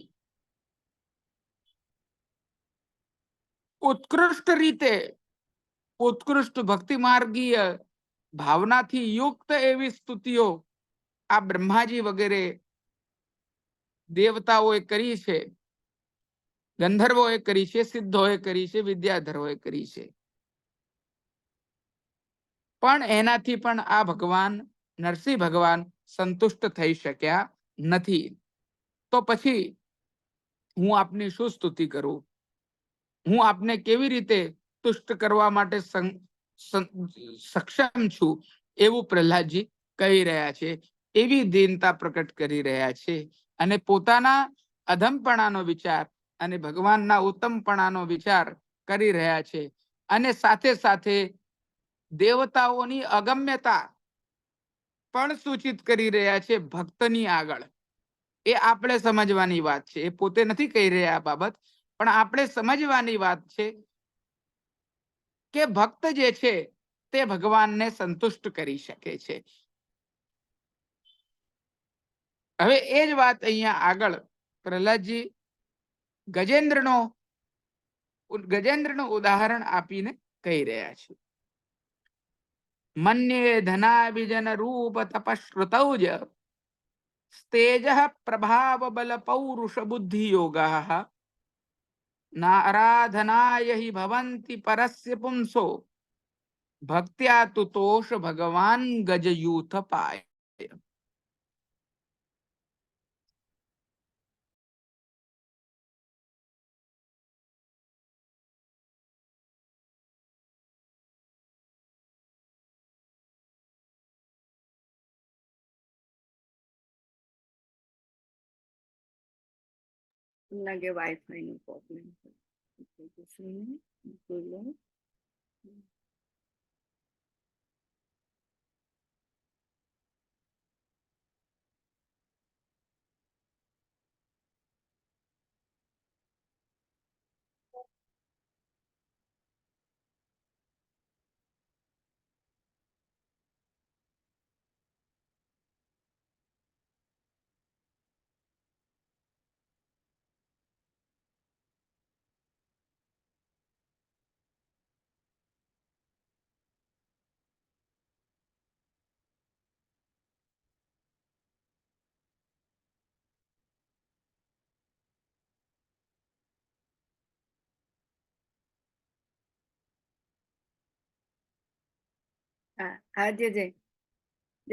ઉત્કૃષ્ટ રીતે ઉત્કૃષ્ટ ભક્તિ માર્ગીય ભાવનાથી યુક્ત એવી સ્તુતિઓ આ બ્રહ્માજી વગેરે દેવતાઓએ કરી છે, ગંધર્વોએ કરી છે, સિદ્ધોએ કરી છે, વિદ્યાધરોએ કરી છે. પણ એનાથી પણ આ ભગવાન નરસિંહ ભગવાન સંતુષ્ટ થઈ શક્યા નથી. તો પછી હું આપની શું સ્તુતિ કરું? હું આપને કેવી રીતે તુષ્ટ કરવા માટે સક્ષમ છું એવું પ્રહલાદજી કહી રહ્યા છે. એવી દીનતા પ્રકટ કરી રહ્યા છે અને પોતાના અધમપણાનો વિચાર અને ભગવાનના ઉત્તમપણાનો વિચાર કરી રહ્યા છે. અને સાથે સાથે દેવતાઓની અગમ્યતા પણ સૂચિત કરી રહ્યા છે ભક્તની આગળ. એ આપણે સમજવાની વાત છે. એ પોતે નથી કહી રહ્યા આ બાબત, પણ આપણે સમજવાની વાત છે કે ભક્ત જે છે તે ભગવાનને સંતુષ્ટ કરી શકે છે. હવે એ જ વાત અહીંયા આગળ પ્રહલાદજી ગજેન્દ્રનું ઉદાહરણ આપીને કહી રહ્યા છે. મન્યે ધનાભિજન રૂપ તપશ્રુતૌજ તેજ પ્રભાવ બલ પૌરુષ બુદ્ધિ યોગા નારાધનાય હિ ભવંતિ પરસ્ય પુંસો ભક્ત્યા તુતોષ ભગવાન ગજયુથ પાય. લાગે વાઈફાઈ નો પ્રોબ્લેમ. હા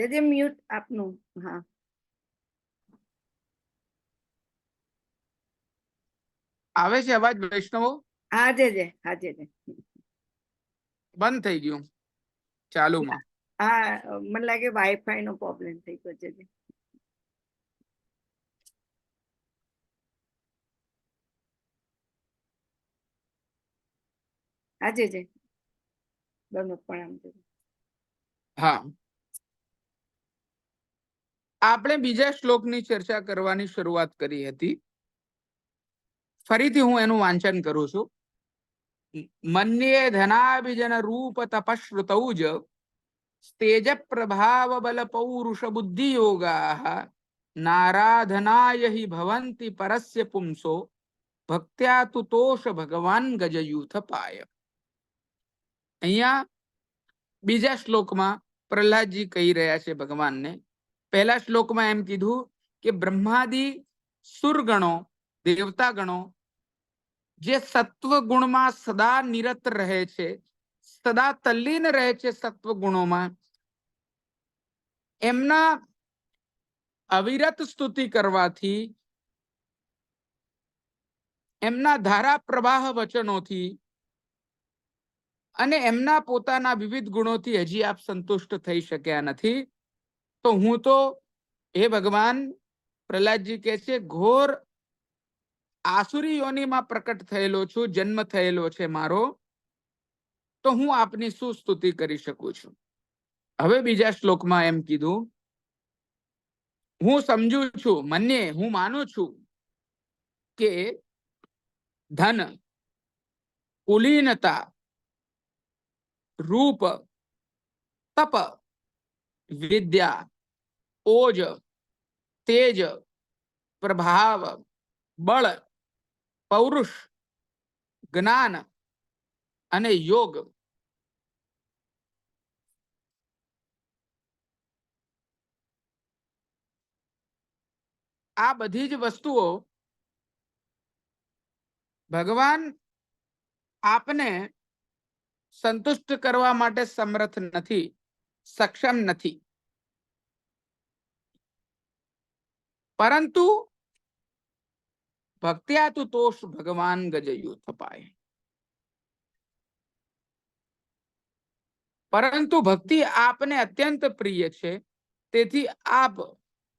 જે મ્યુટ આપનું. હા આવે છે અવાજ વૈષ્ણવો? હા જે બંધ થઈ ગયું ચાલુમાં. હા મને લાગે વાઈફાઈ નો પ્રોબ્લેમ થઈ ગયો છે. આજે બંધ પણ આમ. હા, આપણે બીજા શ્લોકની ચર્ચા કરવાની શરૂઆત કરી હતી. ફરીથી હું એનું વાંચન કરું છું. મન્યે ધનાભિજન રૂપ તપશ્રુતૌજ તેજ પ્રભાવ બલ પૌરુષ બુદ્ધિ યોગા નારાધનાય હિ ભવંતિ પરસ્ય પુંસો ભક્ત્યા તુતોષ ભગવાન ગજયુથ પાય. અહીંયા બીજા શ્લોકમાં પ્રહલાદજી કહી રહ્યા છે ભગવાનને. પહેલા શ્લોકમાં એમ કીધું કે બ્રહ્માદિ સુરગણો, દેવતા ગણો જે સત્વ ગુણમાં સદા નિરત રહે છે, સદા તલ્લીન રહે છે સત્વ ગુણોમાં, એમના અવિરત સ્તુતિ કરવાથી, એમના ધારા પ્રવાહ વચનોથી અને એમના પોતાના વિવિધ ગુણોથી હજી આપ સંતુષ્ટ થઈ શક્યા નથી. તો હું તો હે ભગવાન, પ્રહલાદજી કહે છે, ઘોર આસુરી યોનિમાં પ્રકટ થયેલો છું, જન્મ થયેલો છે મારો, તો હું આપની શું સ્તુતિ કરી શકું છું. હવે બીજા શ્લોકમાં એમ કીધું, હું સમજુ છું, મન્યે હું માનું છું કે ધન, કુલીનતા, રૂપ, તપ, વિદ્યા, ઓજ, તેજ, પ્રભાવ, બળ, પૌરુષ, જ્ઞાન અને યોગ આ બધી જ વસ્તુઓ ભગવાન આપને સંતુષ્ટ કરવા માટે સમર્થ નથી, સક્ષમ નથી. પરંતુ ભક્ત્યા તુતોષ ભગવાન ગજયુથ પાય. પરંતુ ભક્તિ આપને અત્યંત પ્રિય છે, તેથી આપ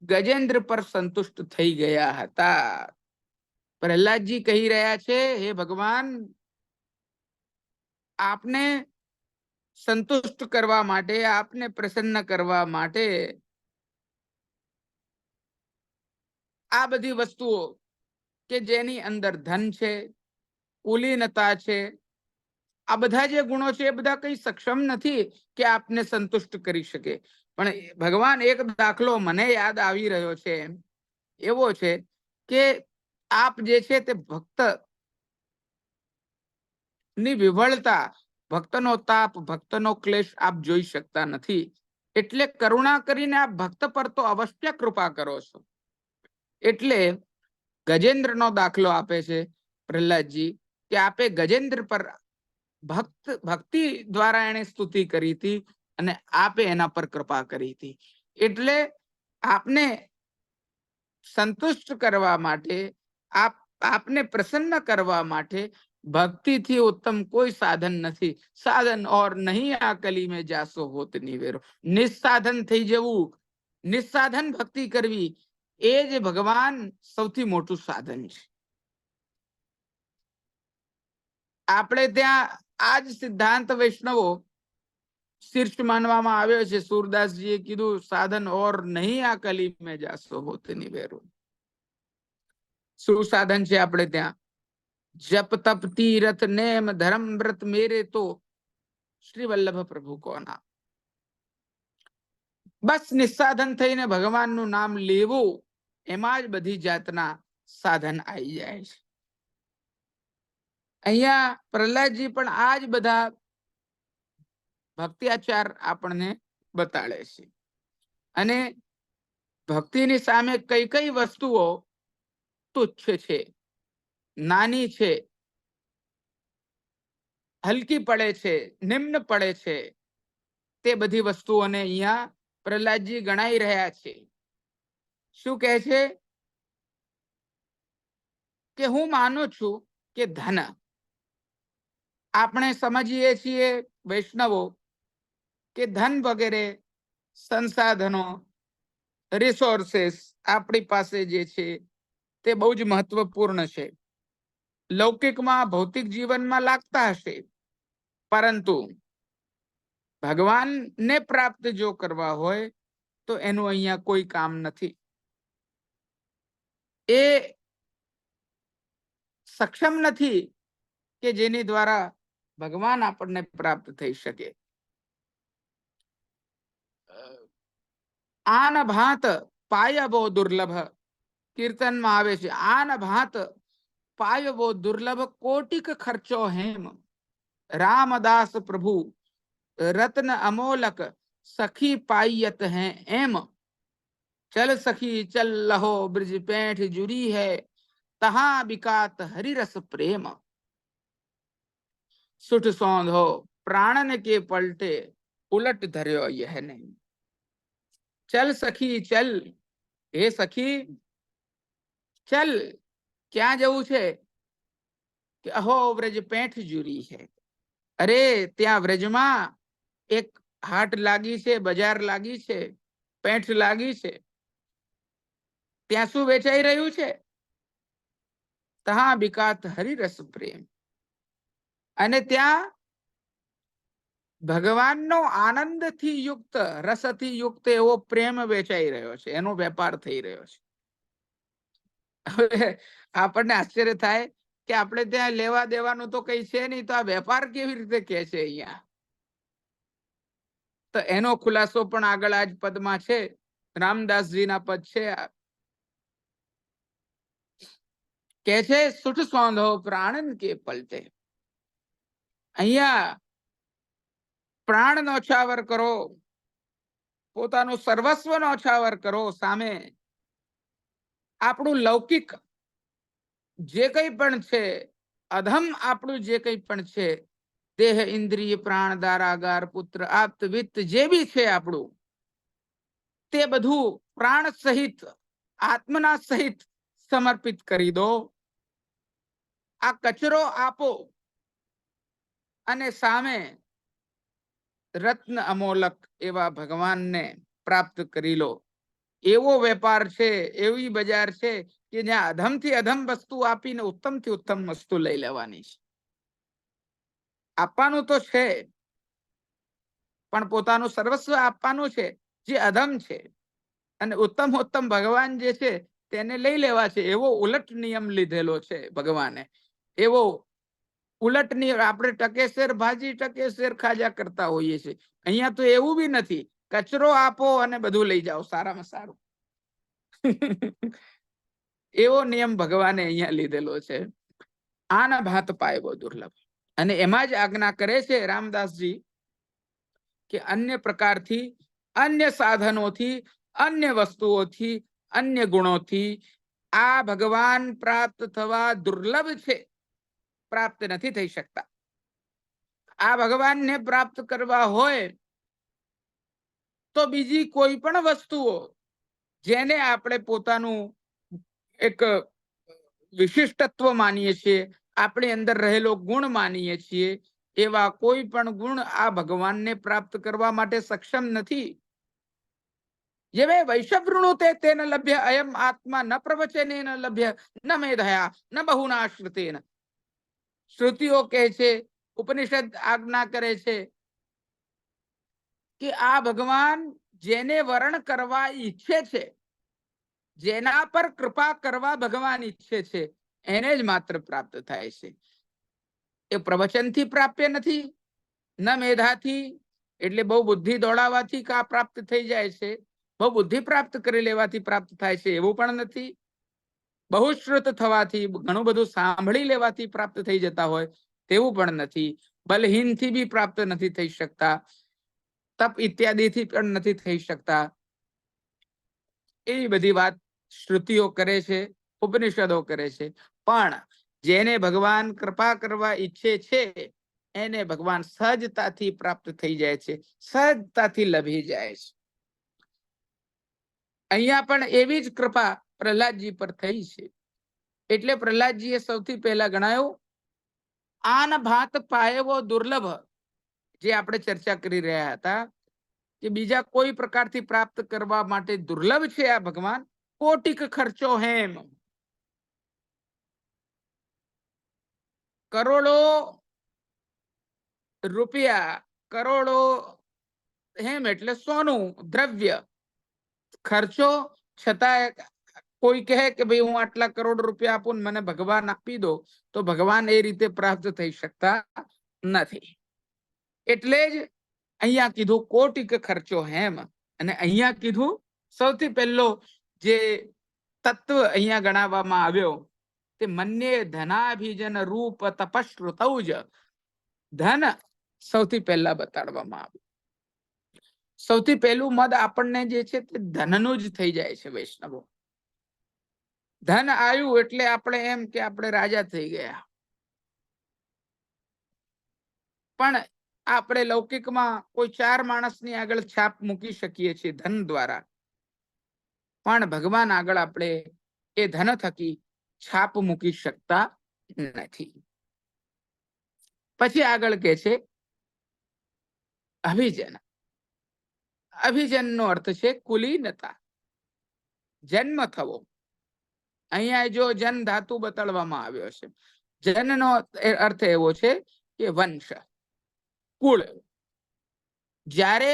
ગજેન્દ્ર પર સંતુષ્ટ થઈ ગયા હતા. પ્રહલાદજી કહી રહ્યા છે, હે ભગવાન, આપને સંતુષ્ટ કરવા માટે, આપને પ્રસન્ન કરવા માટે આ બધી વસ્તુઓ કે જેની અંદર ધન છે, કુલીનતા છે, આ બધા જે ગુણો છે એ બધા કઈ સક્ષમ નથી કે આપને સંતુષ્ટ કરી શકે. પણ ભગવાન, એક દાખલો મને યાદ આવી રહ્યો છે, એવો છે કે આપ જે છે તે ભક્ત ની વિવળતા, ભક્તનો તાપ, ભક્તનો ક્લેશ આપ જોઈ શકતા નથી. એટલે કરુણા કરીને આપ ભક્ત પર તો અવશ્ય કૃપા કરો છો. એટલે ગજેન્દ્રનો દાખલો આપે છે પ્રહલાદજી કે આપે ગજેન્દ્ર પર ભક્તિ દ્વારા એને સ્તુતિ કરી હતી અને આપે એના પર કૃપા કરી હતી. એટલે આપને સંતુષ્ટ કરવા માટે, આપને પ્રસન્ન કરવા માટે ભક્તિથી ઉત્તમ કોઈ સાધન નથી. સાધન ઓર નહીં આ કલી મેં જાસો હોત નિવેરો. નિસ્સાધન થઈ જવું, નિસ્સાધન ભક્તિ કરવી, એ જ ભગવાન સૌથી મોટું સાધન છે. આપણે ત્યાં આ જ સિદ્ધાંત વૈષ્ણવો શીર્ષ માનવામાં આવ્યો છે. સુરદાસજીએ કીધું, સાધન ઓર નહીં આ કલી મેં જાસો હોત નિવેરો. શું સાધન છે આપણે ત્યાં? જપ તપ તીરથ નેમ ધર્મ વ્રત મેરે તો શ્રી વલ્લભ પ્રભુ કોના. બસ નિસ્સાધન થઈને ભગવાનનું નામ લેવું, એમાં જ બધી જાતના સાધન આવી જાય છે. અહીંયા પ્રહલાદજી પણ આ જ બધા ભક્ત્યાચાર આપણને બતાડે છે. અને ભક્તિની સામે કઈ કઈ વસ્તુઓ તુચ્છ છે, નાની છે, હલકી પડે છે, નિમ્ન પડે છે, તે બધી વસ્તુઓને અહીંયા પ્રહલાદજી ગણાઈ રહ્યા છે. શું કહે છે કે હું માનું છું કે ધન, આપણે સમજીએ છીએ વૈષ્ણવો કે ધન વગેરે સંસાધનો, રિસોર્सेस આપણી પાસે જે છે તે બહુ જ મહત્વપૂર્ણ છે. લૌકિકમાં, ભૌતિક જીવનમાં લાગતા હશે, પરંતુ ભગવાનને પ્રાપ્ત જો કરવા હોય તો એનું અહીંયા કોઈ કામ નથી. એ સક્ષમ નથી કે જેની દ્વારા ભગવાન આપણને પ્રાપ્ત થઈ શકે. આન ભાત પાય બહુ દુર્લભ, કીર્તનમાં આવે છે, આન ભાત पायवो दुर्लभ कोटिक खर्चो हेम रामदास प्रभु रत्न अमोलक सखी पाइयत हैं एम चल सखी चल लहो ब्रज पैठ जुरी है तहा बिकात हरिरस प्रेम सुठ सौंधो प्राणन के पलटे उलट धर्यो यह नहीं चल सखी चल हे सखी चल क्या जવું છે કે અહો વ્રજ પેઠ જુરી છે અરે ત્યાં વ્રજમાં એક હાટ લાગી છે બજાર લાગી છે પેઠ લાગી છે ત્યાં શું વેચાઈ રહ્યું છે તહા બિકાત હરિરસ પ્રેમ અને ત્યાં ભગવાનનો આનંદથી યુક્ત રસથી યુક્ત એવો પ્રેમ વેચાઈ રહ્યો છે એનો વેપાર થઈ રહ્યો છે હવે આપણને આશ્ચર્ય થાય કે આપણે ત્યાં લેવા દેવાનું તો કઈ છે નહીં તો આ વેપાર કેવી રીતે કે છે અહીંયા તો એનો ખુલાસો પણ આગળ આજ પદમાં છે રામદાસજીના પદ છે કે છે સુઠ સોંધો પ્રાણન કે પલટે અહીંયા પ્રાણ નોછાવર કરો પોતાનું સર્વસ્વ નોછાવર કરો સામે આપણું લૌકિક જે કંઈ પણ છે અધમ આપણું જે કંઈ પણ છે દેહ ઇન્દ્રિય પ્રાણ દારાગાર પુત્ર આપ્ત વિત્ત જે બી છે આપણું તે બધું પ્રાણ સહિત આત્મના સહિત સમર્પિત કરી દો આ કચરો આપો અને સામે રત્ન અમોલક એવા ભગવાનને પ્રાપ્ત કરી લો એવો વેપાર છે એવી બજાર છે કે જ્યાં અધમથી અધમ વસ્તુ આપીને ઉત્તમથી ઉત્તમ વસ્તુ લઈ લેવાની છે આપવાનું તો છે પણ પોતાનું સર્વસ્વ આપવાનું છે જે અધમ છે અને ઉત્તમ ઉત્તમ ભગવાન જે છે તેને લઈ લેવા છે એવો ઉલટ નિયમ લીધેલો છે ભગવાને એવો ઉલટ નિયમ આપણે ટકેસેર ભાજી ટકેસેર ખાજા કરતા હોઈએ છીએ અહીંયા તો એવું બી નથી કચરો આપો અને બધું લઈ જાઓ સારામાં સારું એવો નિયમ ભગવાને અહીંયા લીધેલો છે આના ભાત પાયવો દુર્લભ અને એમાં જ આજ્ઞા કરે છે રામદાસજી કે અન્ય પ્રકારથી અન્ય સાધનોથી અન્ય વસ્તુઓથી અન્ય ગુણોથી આ ભગવાન પ્રાપ્ત થવા દુર્લભ છે પ્રાપ્ત નથી થઈ શકતા આ ભગવાનને પ્રાપ્ત કરવા હોય તો બીજી કોઈ પણ વસ્તુઓ જેને આપણે પોતાનું એક વિશિષ્ટત્વ માનીએ છીએ આપણી અંદર રહેલો ગુણ માનીએ છીએ એવા કોઈ પણ ગુણ આ ભગવાનને પ્રાપ્ત કરવા માટે સક્ષમ નથી જેવે વૈશવૃણુતે તેન લભ્ય અયમ આત્મા ન પ્રવચનેન લભ્ય ન મેધયા ન બહુનાશ્રિતેન શ્રુતિઓ કહે છે ઉપનિષદ આજ્ઞા કરે છે કે આ ભગવાન જેને વરણ કરવા ઈચ્છે છે જેના પર કૃપા કરવા ભગવાન ઈચ્છે છે એને જ માત્ર પ્રાપ્ત થાય છે એ પ્રવચનથી પ્રાપ્ય નથી ન મેધાથી એટલે બહુ બુદ્ધિ દોડાવવાથી કા પ્રાપ્ત થઈ જાય છે બહુ બુદ્ધિ પ્રાપ્ત કરી લેવાથી પ્રાપ્ત થાય છે એવું પણ નથી બહુશ્રુત થવાથી ઘણું બધું સાંભળી લેવાથી પ્રાપ્ત થઈ જતા હોય તેવું પણ નથી બલહીનથી બી પ્રાપ્ત નથી થઈ શકતા તપ ઇત્યાદિથી પણ નથી થઈ શકતા એવી બધી વાત શ્રુતિઓ કરે છે ઉપનિષદો કરે છે પણ જેને ભગવાન કૃપા કરવા ઈચ્છે છે એને ભગવાન સહજતાથી પ્રાપ્ત થઈ જાય છે સહજતાથી લભી જાય છે અહીંયા પણ એવી જ કૃપા પ્રહલાદજી પર થઈ છે એટલે પ્રહલાદજીએ સૌથી પહેલા ગણાયો આન ભાત પાયવો દુર્લભ જે આપણે ચર્ચા કરી રહ્યા હતા કે બીજા કોઈ પ્રકારથી પ્રાપ્ત કરવા માટે દુર્લભ છે આ ભગવાન કોટિક ખર્ચો હેમ કરોડો રૂપિયા કરોડો હેમ એટલે સોનું દ્રવ્ય ખર્ચો છતાં કોઈ કહે કે ભાઈ હું આટલા કરોડ રૂપિયા આપું મને ભગવાન આપી દો તો ભગવાન એ રીતે પ્રાપ્ત થઈ શકતા નથી એટલે જ અહીંયા કીધું કોટિક ખર્ચો હેમ અને અહીંયા કીધું સૌથી પહેલો જે તત્વ અહીંયા ગણાવવામાં આવ્યો તે મન્યે ધનાભિજન રૂપ તપશ્રુતૌજ. ધન સૌથી પહેલા બતાડવામાં આવ્યું. સૌથી પહેલું મદ આપણને જે છે તે ધનનું જ થઈ જાય છે વૈષ્ણવો. ધન આવ્યું એટલે આપણે એમ કે આપણે રાજા થઈ ગયા. પણ આપણે લૌકિકમાં કોઈ 4 માણસની આગળ છાપ મૂકી શકીએ છીએ ધન દ્વારા, પણ ભગવાન આગળ આપણે એ ધન થકી છાપ મૂકી શકતા નથી. પછી આગળ કે છે અભિજન. અભિજનનો અર્થ છે કુલીનતા, જન્મ થવો. અહીંયા જો જન ધાતુ બતાડવામાં આવ્યો છે. જનનો અર્થ એવો છે કે વંશ, કુળ. જ્યારે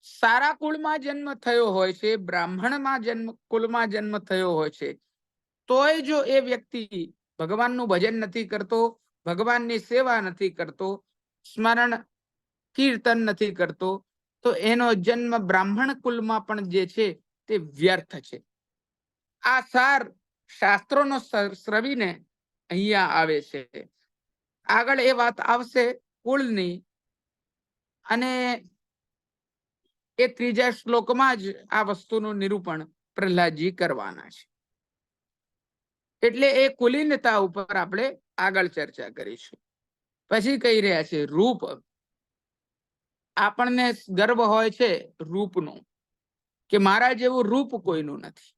સારા કુળમાં જન્મ થયો હોય છે, બ્રાહ્મણમાં કુળમાં જન્મ થયો હોય છે, તોય જો એ વ્યક્તિ ભગવાનનું ભજન નથી કરતો, ભગવાનની સેવા નથી કરતો, સ્મરણ કીર્તન નથી કરતો, તો એનો જન્મ બ્રાહ્મણ કુલમાં પણ જે છે તે વ્યર્થ છે. આ સાર શાસ્ત્રોનો શ્રવીને અહીંયા આવે છે. આગળ એ વાત આવશે કુળની, અને એ 3જા શ્લોકમાં જ આ વસ્તુનું નિરૂપણ પ્રહલાદજી કરવાના છે. એટલે એ કુલીનતા ઉપર આપણે આગળ ચર્ચા કરીશું. પછી કહી રહ્યા છે રૂપ. આપણને ગર્વ હોય છે રૂપનો, કે મારા જેવું રૂપ કોઈનું નથી.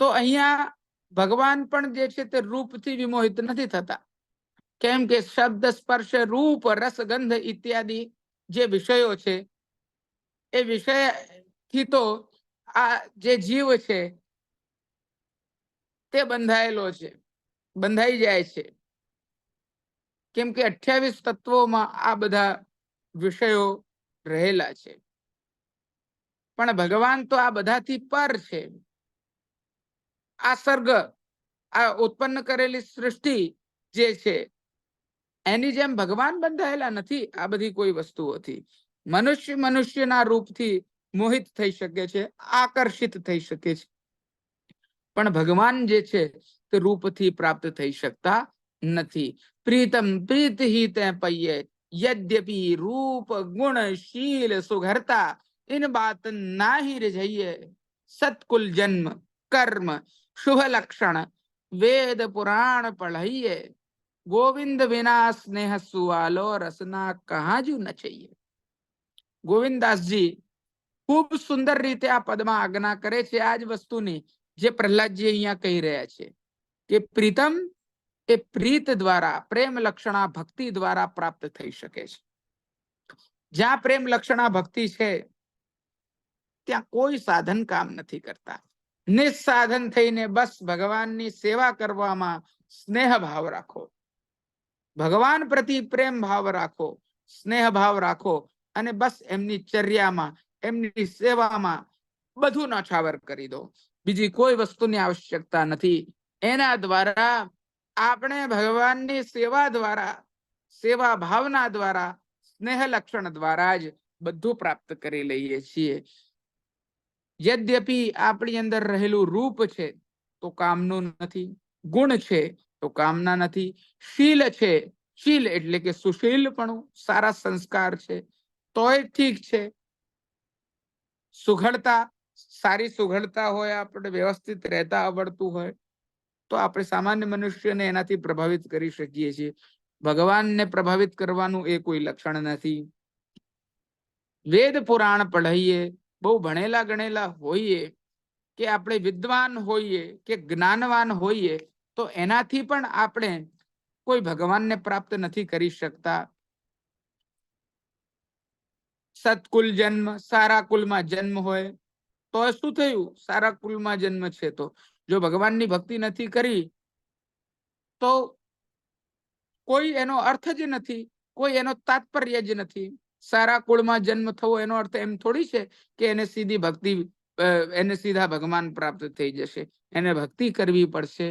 તો અહીંયા ભગવાન પણ જે છે તે રૂપથી વિમોહિત નથી થતા. કેમ કે શબ્દ સ્પર્શ રૂપ રસ ગંધ ઇત્યાદિ જે વિષયો છે, એ વિષયથી તો આ જે જીવ છે તે બંધાયેલો છે, બંધાઈ જાય છે. કેમ કે 28 તત્વોમાં આ બધા વિષયો રહેલા છે. પણ ભગવાન તો આ બધાથી પર છે. આ સર્ગ, આ ઉત્પન્ન કરેલી સૃષ્ટિ જે છે એની જેમ ભગવાન બંધાયેલા નથી આ બધી કોઈ વસ્તુઓથી. મનુષ્યના રૂપથી મોહિત થઈ શકે છે, આકર્ષિત થઈ શકે છે, પણ ભગવાન જે છે તે રૂપથી પ્રાપ્ત થઈ શકતા નથી. પ્રીતમ પ્રીત હી તે પૈયે યદ્યપિ રૂપ ગુણ શીલ સુઘરતા ઇન બાત નાહી રજઈએ. સત્કુલ જન્મ કર્મ શુભ લક્ષણ વેદ પુરાણ પढ़इए. ગોવિંદ વિના સ્નેહ સુવાલો રસના કહાજુ ન चाहिए. ગોવિંદાસજી ખૂબ સુંદર રીતે આ પદમાં આજ્ઞા કરે છે આ જ વસ્તુની જે પ્રહલાદજી અહીંયા કહી રહ્યા છે, કે પ્રીતમ એ પ્રીત દ્વારા, પ્રેમ લક્ષણા ભક્તિ દ્વારા પ્રાપ્ત થઈ શકે છે. જ્યાં પ્રેમ લક્ષણા ભક્તિ છે ત્યાં કોઈ સાધન કામ નથી કરતા. નિસ્સાધન થઈને બસ ભગવાનની સેવા કરવામાં સ્નેહ ભાવ રાખો, ભગવાન પ્રતિ પ્રેમ ભાવ રાખો, સ્નેહ ભાવ રાખો, અને બસ એમની ચર્યામાં, એમની સેવામાં બધું નછાવર કરી દો. બીજી કોઈ વસ્તુની આવશ્યકતા નથી. એના દ્વારા આપણે ભગવાનની સેવા દ્વારા, સેવા ભાવના દ્વારા, સ્નેહ લક્ષણ દ્વારા જ બધું પ્રાપ્ત કરી લઈએ છીએ. યદ્યપિ આપણી અંદર રહેલું રૂપ છે તો કામનું નથી, ગુણ છે તો કામના નથી, શીલ છે, શીલ એટલે કે સુશીલપણું, સારા સંસ્કાર છે તોય ઠીક છે, સુઘડતા, સારી સુઘડતા હોય, આપણે વ્યવસ્થિત રહેતા આવડતું હોય તો આપણે સામાન્ય મનુષ્યને એનાથી પ્રભાવિત કરી શકીએ છીએ. ભગવાનને પ્રભાવિત કરવાનું એ કોઈ લક્ષણ નથી. વેદ પુરાણ પઢીએ, બહુ ભણેલા ગણેલા હોઈએ, કે આપણે વિદ્વાન હોઈએ કે જ્ઞાનવાન હોઈએ, તો એનાથી પણ આપણે કોઈ ભગવાનને પ્રાપ્ત નથી કરી શકતા. સત્કુલ જન્મ, સારા કુલમાં જન્મ હોય તો શું થયું? સારા કુલમાં જન્મ છે તો જો ભગવાનની ભક્તિ નથી કરી તો કોઈ એનો અર્થ જ નથી, કોઈ એનો તાત્પર્ય જ નથી. સારા કુળમાં જન્મ થવો એનો અર્થ એમ થોડી છે કે એને સીધી ભક્તિ, એને સીધા ભગવાન પ્રાપ્ત થઈ જશે. એને ભક્તિ કરવી પડશે,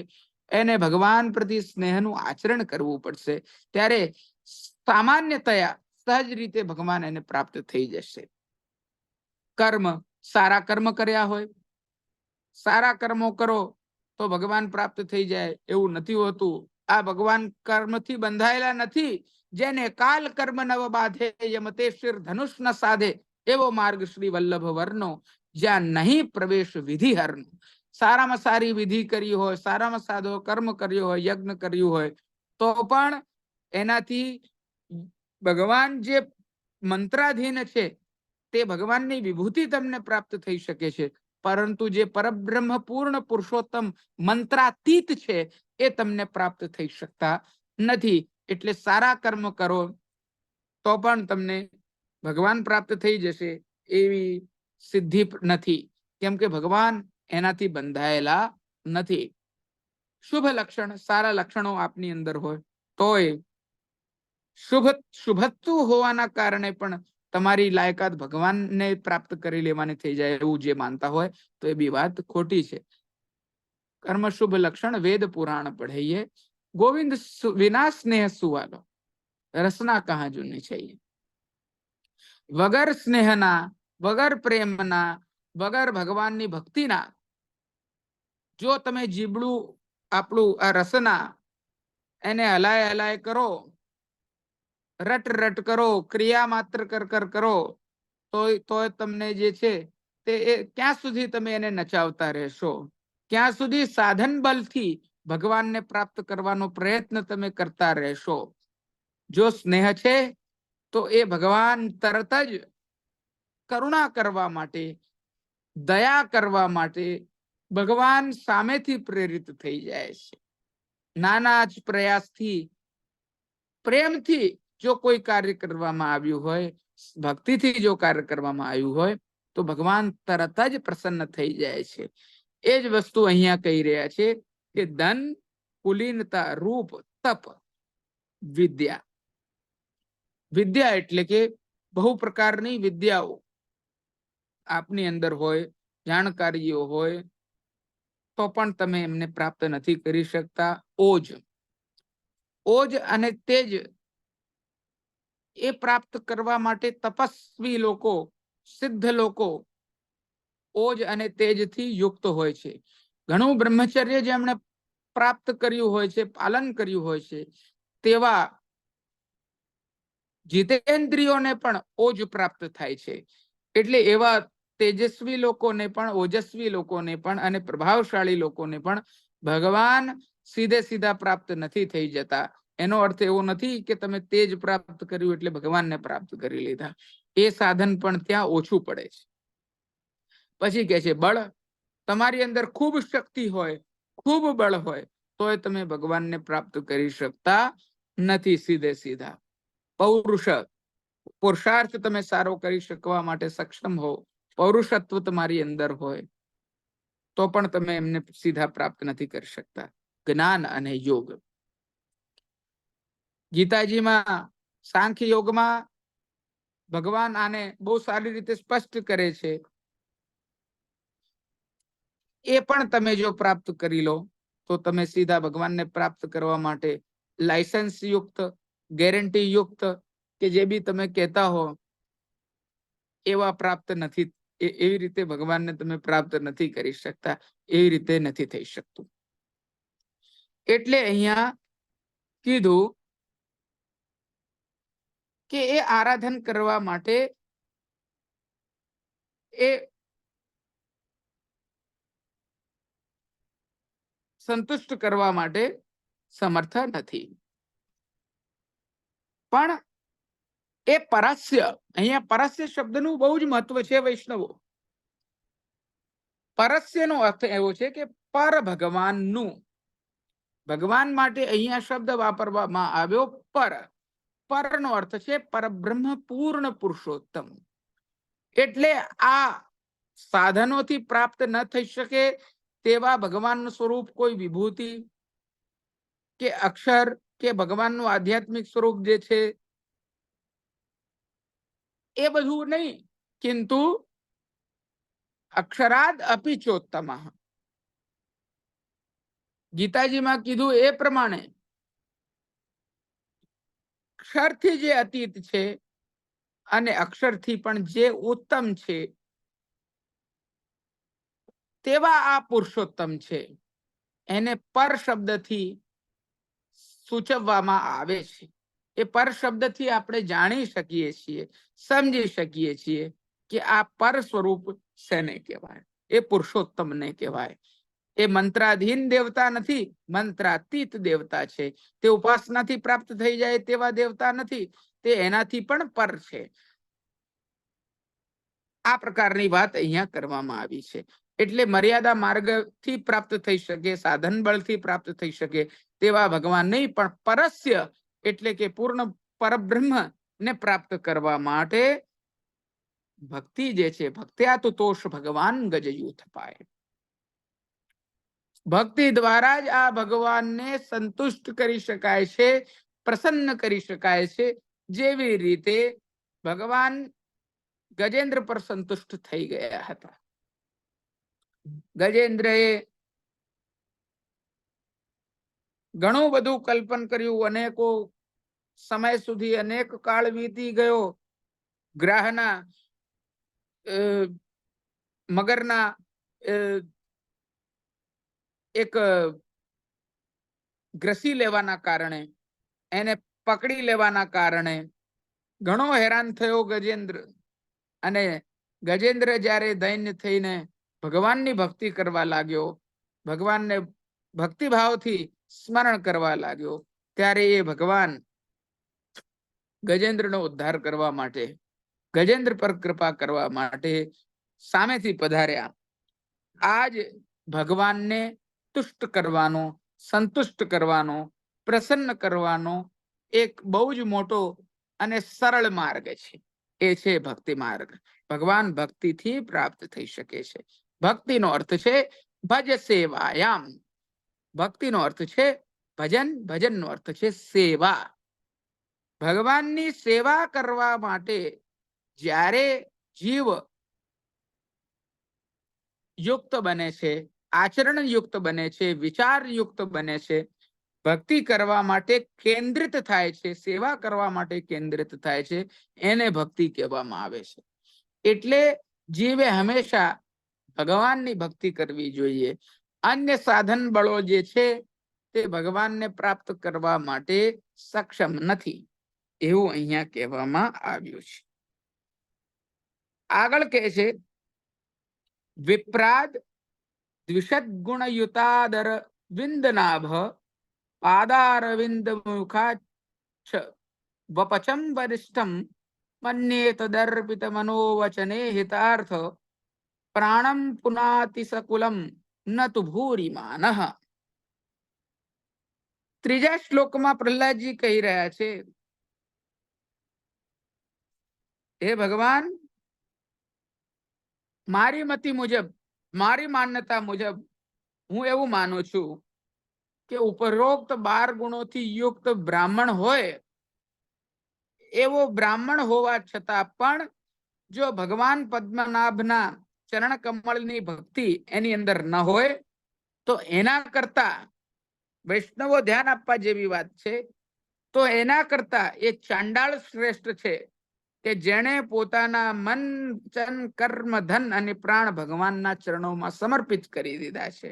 એને ભગવાન પ્રતિ સ્નેહનું આચરણ કરવું પડશે, ત્યારે સામાન્યતયા સહજ રીતે ભગવાન એને પ્રાપ્ત થઈ જશે. કર્મ, સારા કર્મ કર્યા હોય સારા કર્મો કરો તો ભગવાન પ્રાપ્ત થઈ જાય એવું નથી હોતું. આ ભગવાન કર્મથી બંધાયેલા નથી. જેને કાલ કર્મ નવ બાધે યમતે શિર ધનુષ ન સાધે એવો માર્ગ શ્રી વલ્લભ વર્ણો જ્યાં નહીં પ્રવેશ વિધિ હરનો. સારામાં સારી વિધિ કરી હોય, સારામાં સારો કર્મ કર્યો હોય, યજ્ઞ કર્યું હોય તો પણ એનાથી ભગવાન જે મંત્રાધીન છે તે ભગવાનની વિભૂતિ તમને પ્રાપ્ત થઈ શકે છે, પરંતુ જે પરબ્રહ્મ પૂર્ણ પુરુષોત્તમ મંત્રાતીત છે એ તમને પ્રાપ્ત થઈ શકતા નથી. એટલે સારા કર્મ કરો તો પણ તમને ભગવાન પ્રાપ્ત થઈ જશે એવી સિદ્ધિ નથી, કેમ કે ભગવાન એનાથી બંધાયેલા નથી. શુભ લક્ષણ, સારા લક્ષણો આપની અંદર હોય તોય શુભત્વ હોવાના કારણે પણ તમારી લાયકાત ભગવાનને પ્રાપ્ત કરી લેવાની થઈ જાય એવું જે માનતા હોય તો એ બી વાત ખોટી છે. કર્મ શુભ લક્ષણ વેદ પુરાણ પઢાઈએ, ગોવિંદ વિના સ્નેહ સુવાલો, રસના કહા જૂની છે. વગર સ્નેહના, વગર પ્રેમના, વગર ભગવાનની ભક્તિના જો તમે જીબડું આપણું આ રસના એને હલાય હલાય કરો, રટ રટ કરો, ક્રિયા માત્ર કર કરો તો તમને જે છે તે ક્યાં સુધી તમે એને નચાવતા રહેશો? ક્યાં સુધી સાધન બલથી ભગવાનને પ્રાપ્ત કરવાનો પ્રયત્ન તમે કરતા રહેશો? જો સ્નેહ છે તો એ ભગવાન તરત જ કરુણા કરવા માટે, દયા કરવા માટે ભગવાન સામેથી પ્રેરિત થઈ જાય છે. નાના જ પ્રયાસથી, પ્રેમથી જો કોઈ કાર્ય કરવામાં આવ્યું હોય, ભક્તિથી જો કાર્ય કરવામાં આવ્યું હોય તો ભગવાન તરત જ પ્રસન્ન થઈ જાય છે. એ જ વસ્તુ અહીંયા કહી રહ્યા છે કે ધન, કુલીનતા, રૂપ, તપ, વિદ્યા. વિદ્યા એટલે કે બહુ પ્રકારની વિદ્યાઓ આપની અંદર હોય, જાણકારીઓ હોય તો પણ તમે એમને પ્રાપ્ત નથી કરી શકતા. ઓજ, ઓજ અને તેજ એ પ્રાપ્ત કરવા માટે તપસ્વી લોકો, સિદ્ધ લોકો ઓજ અને તેજથી યુક્ત હોય છે. ઘણું બ્રહ્મચર્ય જેમણે પ્રાપ્ત કર્યું હોય છે, પાલન કર્યું હોય છે, તેવા જીતેન્દ્રિયોને પણ ઓજ પ્રાપ્ત થાય છે. એટલે એવા તેજસ્વી લોકોને પણ, ઓજસ્વી લોકોને પણ અને પ્રભાવશાળી લોકોને પણ ભગવાન સીધે સીધા પ્રાપ્ત નથી થઈ જતા. એનો અર્થ એવો નથી કે તમે તેજ પ્રાપ્ત કર્યું એટલે ભગવાનને પ્રાપ્ત કરી લીધા. એ સાધન પણ ત્યાં ઓછું પડે છે. પછી કે છે બળ. તમારી અંદર ખૂબ શક્તિ હોય, ખૂબ બળ હોય તોય તમે ભગવાનને પ્રાપ્ત કરી શકતા નથી સીધે સીધા. પૌરુષ, પુરુષાર્થ તમે સારો કરી શકવા માટે સક્ષમ હો, પૌરુષત્વ તમારી અંદર હોય તો પણ તમે એમને સીધા પ્રાપ્ત નથી કરી શકતા. જ્ઞાન અને યોગ. ગીતાજીમાં સાંખ્ય યોગમાં ભગવાન આને બહુ સારી રીતે સ્પષ્ટ કરે છે. એ પણ તમે જો પ્રાપ્ત કરી લો તો તમે સીધા ભગવાનને પ્રાપ્ત કરવા માટે લાયસન્સ યુક્ત, ગેરંટી યુક્ત કે જે બી તમે કહેતા હો એવા પ્રાપ્ત નથી. એવી રીતે ભગવાનને તમે પ્રાપ્ત નથી કરી શકતા. એવી રીતે નથી થઈ શકતું. એટલે અહીંયા કીધું કે એ આરાધન કરવા માટે એ સંતુષ્ટ કરવા માટે સમર્થ નથી. પણ એ પરસ્ય, અહીંયા પરસ્ય શબ્દનું બહુ જ મહત્વ છે વૈષ્ણવો. પરસ્યનો અર્થ એવો છે કે પર ભગવાનનું. ભગવાન માટે અહીંયા શબ્દ વાપરવામાં આવ્યો પર. પરનો અર્થ છે પરબ્રહ્મ પૂર્ણ પુરુષોત્તમ. એટલે આ સાધનોથી પ્રાપ્ત ન થઈ શકે તેવા ભગવાનનું સ્વરૂપ, કોઈ વિભૂતિ કે અક્ષર કે ભગવાનનું આધ્યાત્મિક સ્વરૂપ જે છે એ બધું નહીં, કિંતુ અક્ષરાદ અપી ચોત્તમ. ગીતાજીમાં કીધું એ પ્રમાણે અક્ષરથી જે અતીત છે અને અક્ષરથી પણ જે ઉત્તમ છે તેવા આ પુરુષોત્તમ છે. એને પર શબ્દથી સૂચવવામાં આવે છે. એ પર શબ્દથી આપણે જાણી શકીએ છીએ, સમજી શકીએ છીએ કે આ પર સ્વરૂપ શેને કહેવાય, એ પુરુષોત્તમને કહેવાય. એ મંત્રાધીન દેવતા નથી, મંત્રાતીત દેવતા છે. તે ઉપાસનાથી પ્રાપ્ત થઈ જાય તેવા દેવતા નથી, તે એનાથી પણ પર છે. આ પ્રકારની વાત અહીંયા કરવામાં આવી છે. એટલે મર્યાદા માર્ગથી પ્રાપ્ત થઈ શકે, સાધન બળથી પ્રાપ્ત થઈ શકે તેવા ભગવાન નહીં, પણ પરસ્ય એટલે કે પૂર્ણ પરબ્રહ્મ ને પ્રાપ્ત કરવા માટે ભક્તિ જે છે, ભક્ત્યા તુતોષ ભગવાન ગજયુથ પાય. ભક્તિ દ્વારા જ આ ભગવાનને સંતુષ્ટ કરી શકાય છે, પ્રસન્ન કરી શકાય છે. જેવી રીતે ભગવાન ગજેન્દ્ર પર સંતુષ્ટ થઈ ગયા હતા. ગજેન્દ્રએ ઘણું બધું કલ્પન કર્યું, અનેકો સમય સુધી અનેક કાળ વીતી ગયો. ગ્રાહના મગરના એક ગ્રસી લેવાના કારણે, એને પકડી લેવાના કારણે ઘણો હેરાન થયો ગજેન્દ્ર. અને ગજેન્દ્ર જ્યારે દૈન્ય થઈને ભગવાનની ભક્તિ કરવા લાગ્યો, ભગવાનને ભક્તિભાવથી સ્મરણ કરવા લાગ્યો, ત્યારે એ ભગવાન ગજેન્દ્રનો ઉદ્ધાર કરવા માટે, ગજેન્દ્ર પર કૃપા કરવા માટે સામેથી પધાર્યા. આજ ભગવાનને તુષ્ટ કરવાનો, સંતુષ્ટ કરવાનો, પ્રસન્ન કરવાનો એક બહુ જ મોટો અને સરળ માર્ગ છે. એ છે ભક્તિ માર્ગ. ભગવાન ભક્તિથી પ્રાપ્ત થઈ શકે છે. ભક્તિનો અર્થ છે ભજ સેવાયામ. ભક્તિનો અર્થ છે ભજન, ભજનનો અર્થ છે સેવા. ભગવાનની સેવા કરવા માટે જ્યારે જીવ યુક્ત બને છે, આચરણ યુક્ત બને છે, વિચાર યુક્ત બને છે, ભક્તિ કરવા માટે કેન્દ્રિત થાય છે, સેવા કરવા માટે કેન્દ્રિત થાય છે, એને ભક્તિ કહેવામાં આવે છે. એટલે જીવે હંમેશા ભગવાનની ભક્તિ કરવી જોઈએ. અન્ય સાધન બળો જે છે તે ભગવાનને પ્રાપ્ત કરવા માટે સક્ષમ નથી, એવું અહીંયા કહેવામાં આવ્યું છે. આગળ કહે છે વિપ્રાદ દ્વિષદ ગુણયુતાદર વિંદનાભ પાદારવિંદ મુખાચ્છ વપચમ વરિષ્ઠમ મન્યે તદર્પિત મનોવચને હિતાર્થ પ્રાણમ પુનાતિ સકુલમ ન તુ ભૂરિમાનઃ. ત્રીજા શ્લોકમાં પ્રહલાદજી કહી રહ્યા છે, હે ભગવાન, મારી મતિ મુજબ, મારી માન્યતા મુજબ હું એવું માનું છું કે ઉપરોક્ત 12 ગુણોથી યુક્ત બ્રાહ્મણ હોય, એવો બ્રાહ્મણ હોવા છતાં પણ જો ભગવાન પદ્મનાભના ચરણ કમળની ભક્તિ એની અંદર ન હોય તો એના કરતા, વૈષ્ણવો ધ્યાન આપવા જેવી વાત છે, તો એના કરતા એ ચાંડાળ શ્રેષ્ઠ છે કે જેણે પોતાના મન, ચન, કર્મ, ધન અને પ્રાણ ભગવાનના ચરણોમાં સમર્પિત કરી દીધા છે.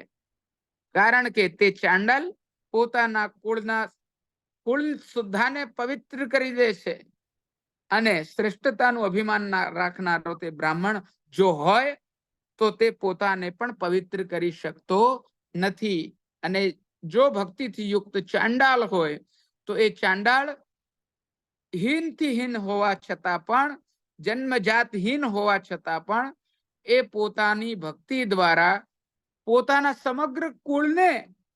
કારણ કે તે ચાંડાલ પોતાના કુળ સુદ્ધાને પવિત્ર કરી દે છે. અને શ્રેષ્ઠતાનું અભિમાન રાખનારો તે બ્રાહ્મણ જો હોય તો તે પોતાને પણ પવિત્ર કરી શકતો નથી. અને જો ભક્તિથી યુક્ત ચાંડાળ હોય તો એ ચાંડાળ હીનથી હીન હોવા છતાં પણ, જન્મજાતહીન હોવા છતાં પણ એ પોતાની ભક્તિ દ્વારા પોતાના સમગ્ર કુળને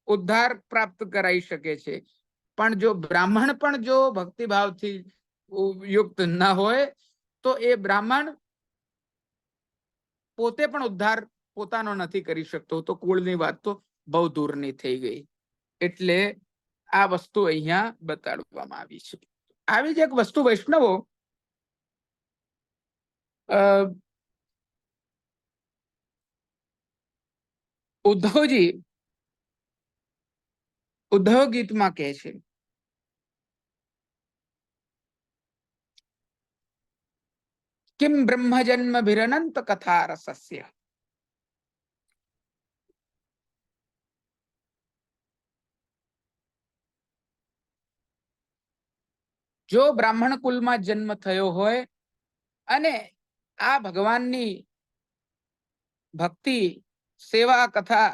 ઉદ્ધાર પ્રાપ્ત કરાઈ શકે છે. પણ જો બ્રાહ્મણ પણ જો ભક્તિભાવથી યુક્ત ન હોય તો એ બ્રાહ્મણ પોતે પણ ઉદ્ધાર પોતાનો નથી કરી શકતો, તો કુળની વાત તો બહુ દૂરની થઈ ગઈ. એટલે આ વસ્તુ અહીંયા બતાડવામાં આવી છે. આવી જ એક વસ્તુ વૈષ્ણવો ઉદ્ધવ ગીતમાં કહે છે, કિમ બ્રહ્મ જન્મ ભિરનંત કથા રસસ્ય જો બ્રાહ્મણ કુલમાં જન્મ થયો હોય અને આ ભગવાનની ભક્તિ સેવા કથા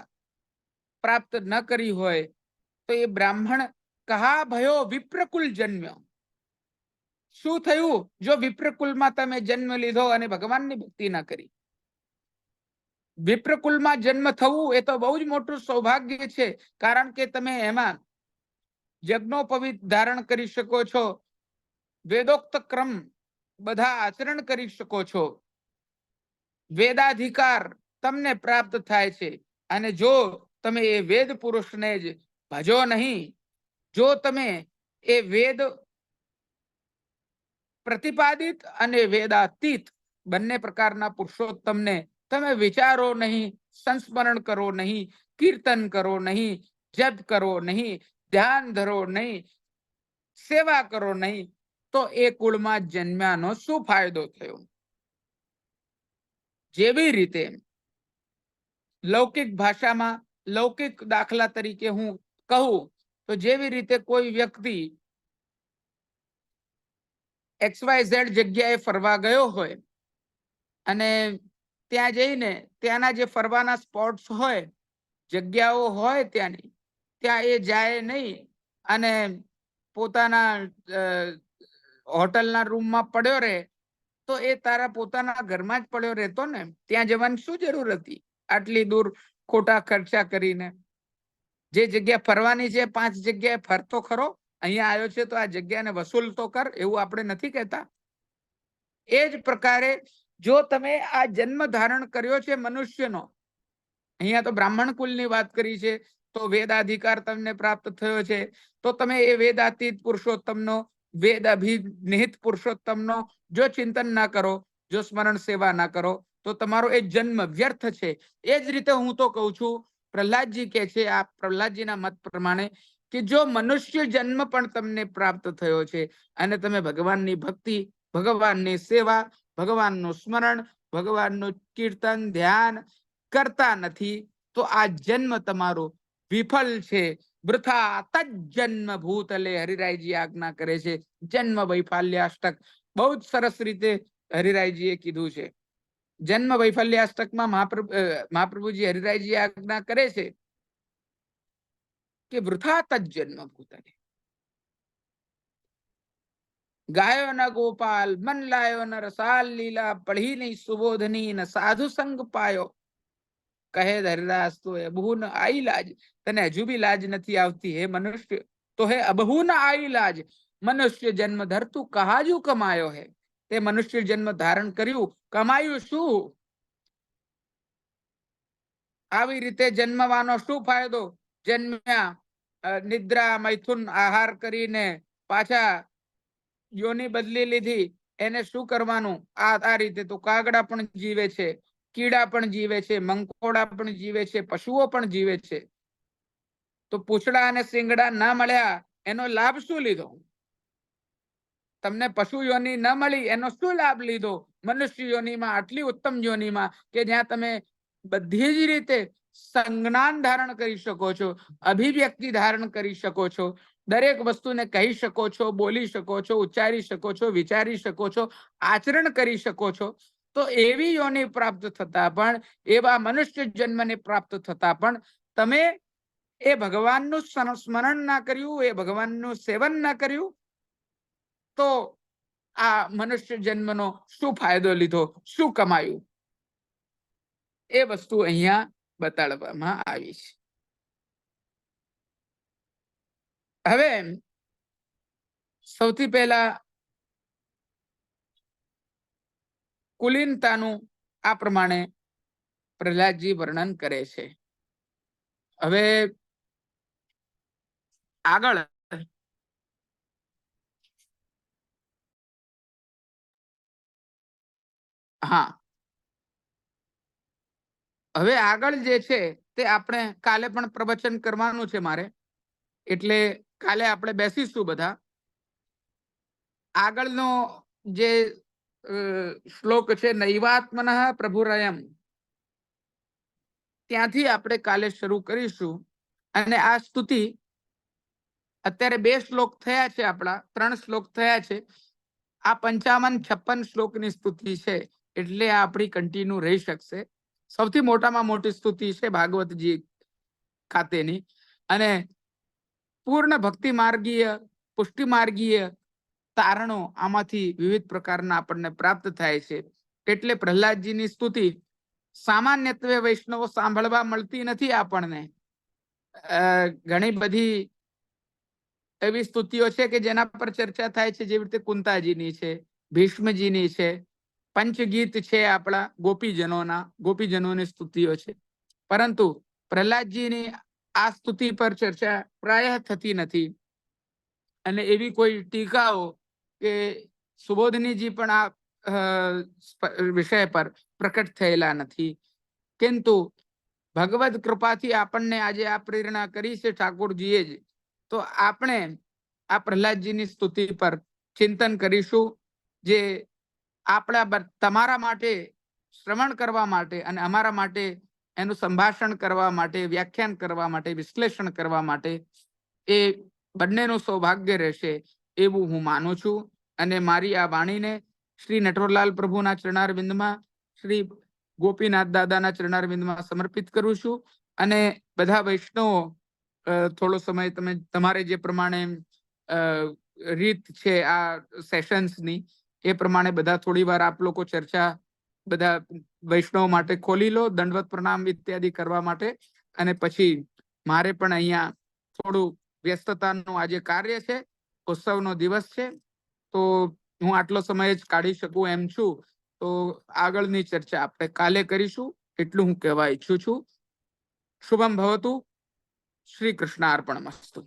પ્રાપ્ત ન કરી હોય તો એ બ્રાહ્મણ કહા ભયો વિપ્રકુલ જન્મ્યો. શું થયું જો વિપ્રકુલમાં તમે જન્મ લીધો અને ભગવાનની ભક્તિ ના કરી? વિપ્રકુલમાં જન્મ થવું એ તો બહુ જ મોટું સૌભાગ્ય છે, કારણ કે તમે એમાં યજ્ઞોપવિત ધારણ કરી શકો છો, વેદોક્ત ક્રમ બધા આચરણ કરી શકો છો, વેદાધિકાર તમને પ્રાપ્ત થાય છે. અને જો તમે એ વેદ પુરુષને જ ભજો નહીં, જો તમે એ વેદ પ્રતિપાદિત અને વેદાતીત બંને પ્રકારના પુરુષોત્તમને તમે વિચારો નહીં, સંસ્મરણ કરો નહીં, કીર્તન કરો નહીં, જપ કરો નહીં, ધ્યાન ધરો નહીં, સેવા કરો નહીં, તો એ કુળમાં જન્મ્યાનો શું ફાયદો થયો? જેવી રીતે લૌકિક ભાષામાં લૌકિક દાખલા તરીકે હું કહું તો જેવી રીતે કોઈ વ્યક્તિ XYZ જગ્યાએ ફરવા ગયો હોય અને ત્યાં જઈને ત્યાંના જે ફરવાના સ્પોટ્સ હોય, જગ્યાઓ હોય ત્યાંની, ત્યાં એ જાય નહીં અને પોતાના હોટલના રૂમમાં પડ્યો રહે, તો એ તારા પોતાના ઘરમાં જ પડ્યો રહેતો ને. ત્યાં જવાની શું જરૂર હતી આટલી દૂર ખોટા ખર્ચા કરીને? જે જગ્યા ફરવાની છે 5 જગ્યાએ ફરતો ખરો, અહીંયા આવ્યો છે તો આ જગ્યાને વસૂલ તો કર, એવું આપણે નથી કહેતા? એ જ પ્રકારે જો તમે આ જન્મ ધારણ કર્યો છે મનુષ્યનો, અહીંયા તો બ્રાહ્મણ કુલની વાત કરી છે, તો વેદાધિકાર તમને પ્રાપ્ત થયો છે, તો તમે એ વેદાતીત પુરુષોત્તમનો, વેદ અભિનિહિત પુરુષોત્તમનો જો ચિંતન ના કરો, જો સ્મરણ સેવા ના કરો, તો તમારો એ જન્મ વ્યર્થ છે. એ જ રીતે હું તો કહું છું, પ્રહલાદજી કે છે, આ પ્રહલાદજીના મત પ્રમાણે, કે જો મનુષ્ય જન્મ પણ તમને પ્રાપ્ત થયો છે અને તમે ભગવાનની ભક્તિ, ભગવાનની સેવા, ભગવાનનું સ્મરણ, ભગવાનનું કીર્તન ધ્યાન કરતા નથી, તો આ જન્મ તમારો વિફલ છે, વૃથા તજ્જન્મ ભૂતલે. હરિરાયજી આજ્ઞા કરે છે, જન્મ વૈફલ્યાષ્ટક બહુ જ સરસ રીતે હરિરાયજીએ કીધું છે. જન્મ વૈફલ્યાષ્ટકમાં મહાપ્રભુજી હરિરાયજી આજ્ઞા કરે છે કે વૃથા તજ્જન્મ ભૂતલે. ગાયો ન ગોપાલ, મન લાયો ન રસાલ લીલા, પढ़ी नहीं સુબોધની ન સાધુ સંગ પાયો. કહે હરિદાસ તો અબહુ ન આઈ લાજ. તને હજુ બી લાજ નથી આવતી હે મનુષ્ય? તો હે અબહુ ન આઈ લાજ, મનુષ્ય જન્મ ધરતું કહાજુ કમાયો હે. તે મનુષ્ય જન્મ ધારણ કર્યું, કમાયું શું? આવી રીતે જન્મવાનો શું ફાયદો? જન્મ્યા, નિદ્રા મૈથુન આહાર કરીને પાછા યોની બદલી લીધી, એને શું કરવાનું? આ રીતે તો કાગડા પણ જીવે છે, કીડા પણ જીવે છે, મંકોડા પણ જીવે છે, પશુઓ પણ જીવે છે. તો પૂછડા અને શિંગડા ના મળ્યા એનો લાભ શું લીધો? તમને પશુ યોની ન મળી એનો શું લાભ લીધો? મનુષ્ય યોનીમાં, આટલી ઉત્તમ યોનીમાં કે જ્યાં તમે બધી જ રીતે સંજ્ઞાન ધારણ કરી શકો છો, અભિવ્યક્તિ ધારણ કરી શકો છો, દરેક વસ્તુને કહી શકો છો, બોલી શકો છો, ઉચ્ચારી શકો છો, વિચારી શકો છો, આચરણ કરી શકો છો. તો એવી યોની પ્રાપ્ત થતા પણ, એવા મનુષ્ય જન્મને પ્રાપ્ત થતા પણ તમે એ ભગવાનનું સ્મરણ ના કર્યું, એ ભગવાનનું સેવન ના કર્યું, તો આ મનુષ્ય જન્મનો શું ફાયદો લીધો, શું કમાયું? એ વસ્તુ અહીંયા બતાડવામાં આવી છે. હવે સૌથી પહેલા કુલીનતાનું આ પ્રમાણે પ્રહલાદજી વર્ણન કરે છે. હવે આગળ હવે આગળ જે છે તે આપણે કાલે પણ પ્રવચન કરવાનું છે મારે, એટલે કાલે આપણે બેસીશું બધા. આગળનો જે શ્લોક છે નૈવાત્મનઃ પ્રભુરયમ, ત્યાંથી આપણે કાલે શરૂ કરીશું. અને આ સ્તુતિ અત્યારે 2 શ્લોક થયા છે, આપણા 3 શ્લોક થયા છે. આ 55-56 શ્લોકની સ્તુતિ છે, એટલે આ આપણી કન્ટિન્યુ રહી શકશે. સૌથી મોટામાં મોટી સ્તુતિ છે ભાગવતજી ખાતેની, અને પૂર્ણ ભક્તિ માર્ગીય, પુષ્ટિ માર્ગીય તારણો આમાંથી વિવિધ પ્રકારના આપણને પ્રાપ્ત થાય છે. એટલે પ્રહલાદજીની સ્તુતિ સામાન્યત્વે વૈષ્ણવો સાંભળવા મળતી નથી આપણને. ઘણી બધી એવી સ્તુતિઓ છે કે જેના પર ચર્ચા થાય છે, જેવી રીતે કુંતાજીની છે, ભીષ્મજીની છે, પંચગીત છે આપણા ગોપીજનોની સ્તુતિઓ છે. પરંતુ પ્રહલાદજીની આ સ્તુતિ પર ચર્ચા પ્રાય થતી નથી, અને એવી કોઈ ટીકાઓ કે સુબોધનીજી પણ આ વિષય પર પ્રકટ થયેલા નથી. કિંતુ ભગવદ કૃપાથી આપણને આજે આ પ્રેરણા કરી છે ઠાકોરજીએ જ, તો આપણે આ પ્રહલાદજીની સ્તુતિ પર ચિંતન કરીશું, જે આપણા તમારા માટે શ્રવણ કરવા માટે અને અમારા માટે એનું સંભાષણ કરવા માટે, વ્યાખ્યાન કરવા માટે, વિશ્લેષણ કરવા માટે એ બંનેનું સૌભાગ્ય રહેશે એવું હું માનું છું. અને મારી આ વાણીને શ્રી નટવરલાલ પ્રભુના ચરણારવિંદમાં, શ્રી ગોપીનાથ દાદાના ચરણારવિંદમાં સમર્પિત કરું છું. અને બધા વૈષ્ણવો થોડો સમય તમે તમારે જે પ્રમાણે રીત છે આ સેશન્સની, એ પ્રમાણે બધા થોડી વાર આપ લોકો ચર્ચા બધા વૈષ્ણવ માટે ખોલી લો, દંડવત પ્રણામ ઇત્યાદિ કરવા માટે. અને પછી મારે પણ અહીંયા થોડું વ્યસ્તતાનું આજે કાર્ય છે, ઉત્સવનો દિવસ છે, તો હું આટલો સમય જ કાઢી શકું એમ છું. તો આગળની ચર્ચા આપણે કાલે કરીશું, એટલું હું કહેવા ઈચ્છું છું. શુભમ ભવતુ. શ્રી કૃષ્ણાર્પણમસ્તુ.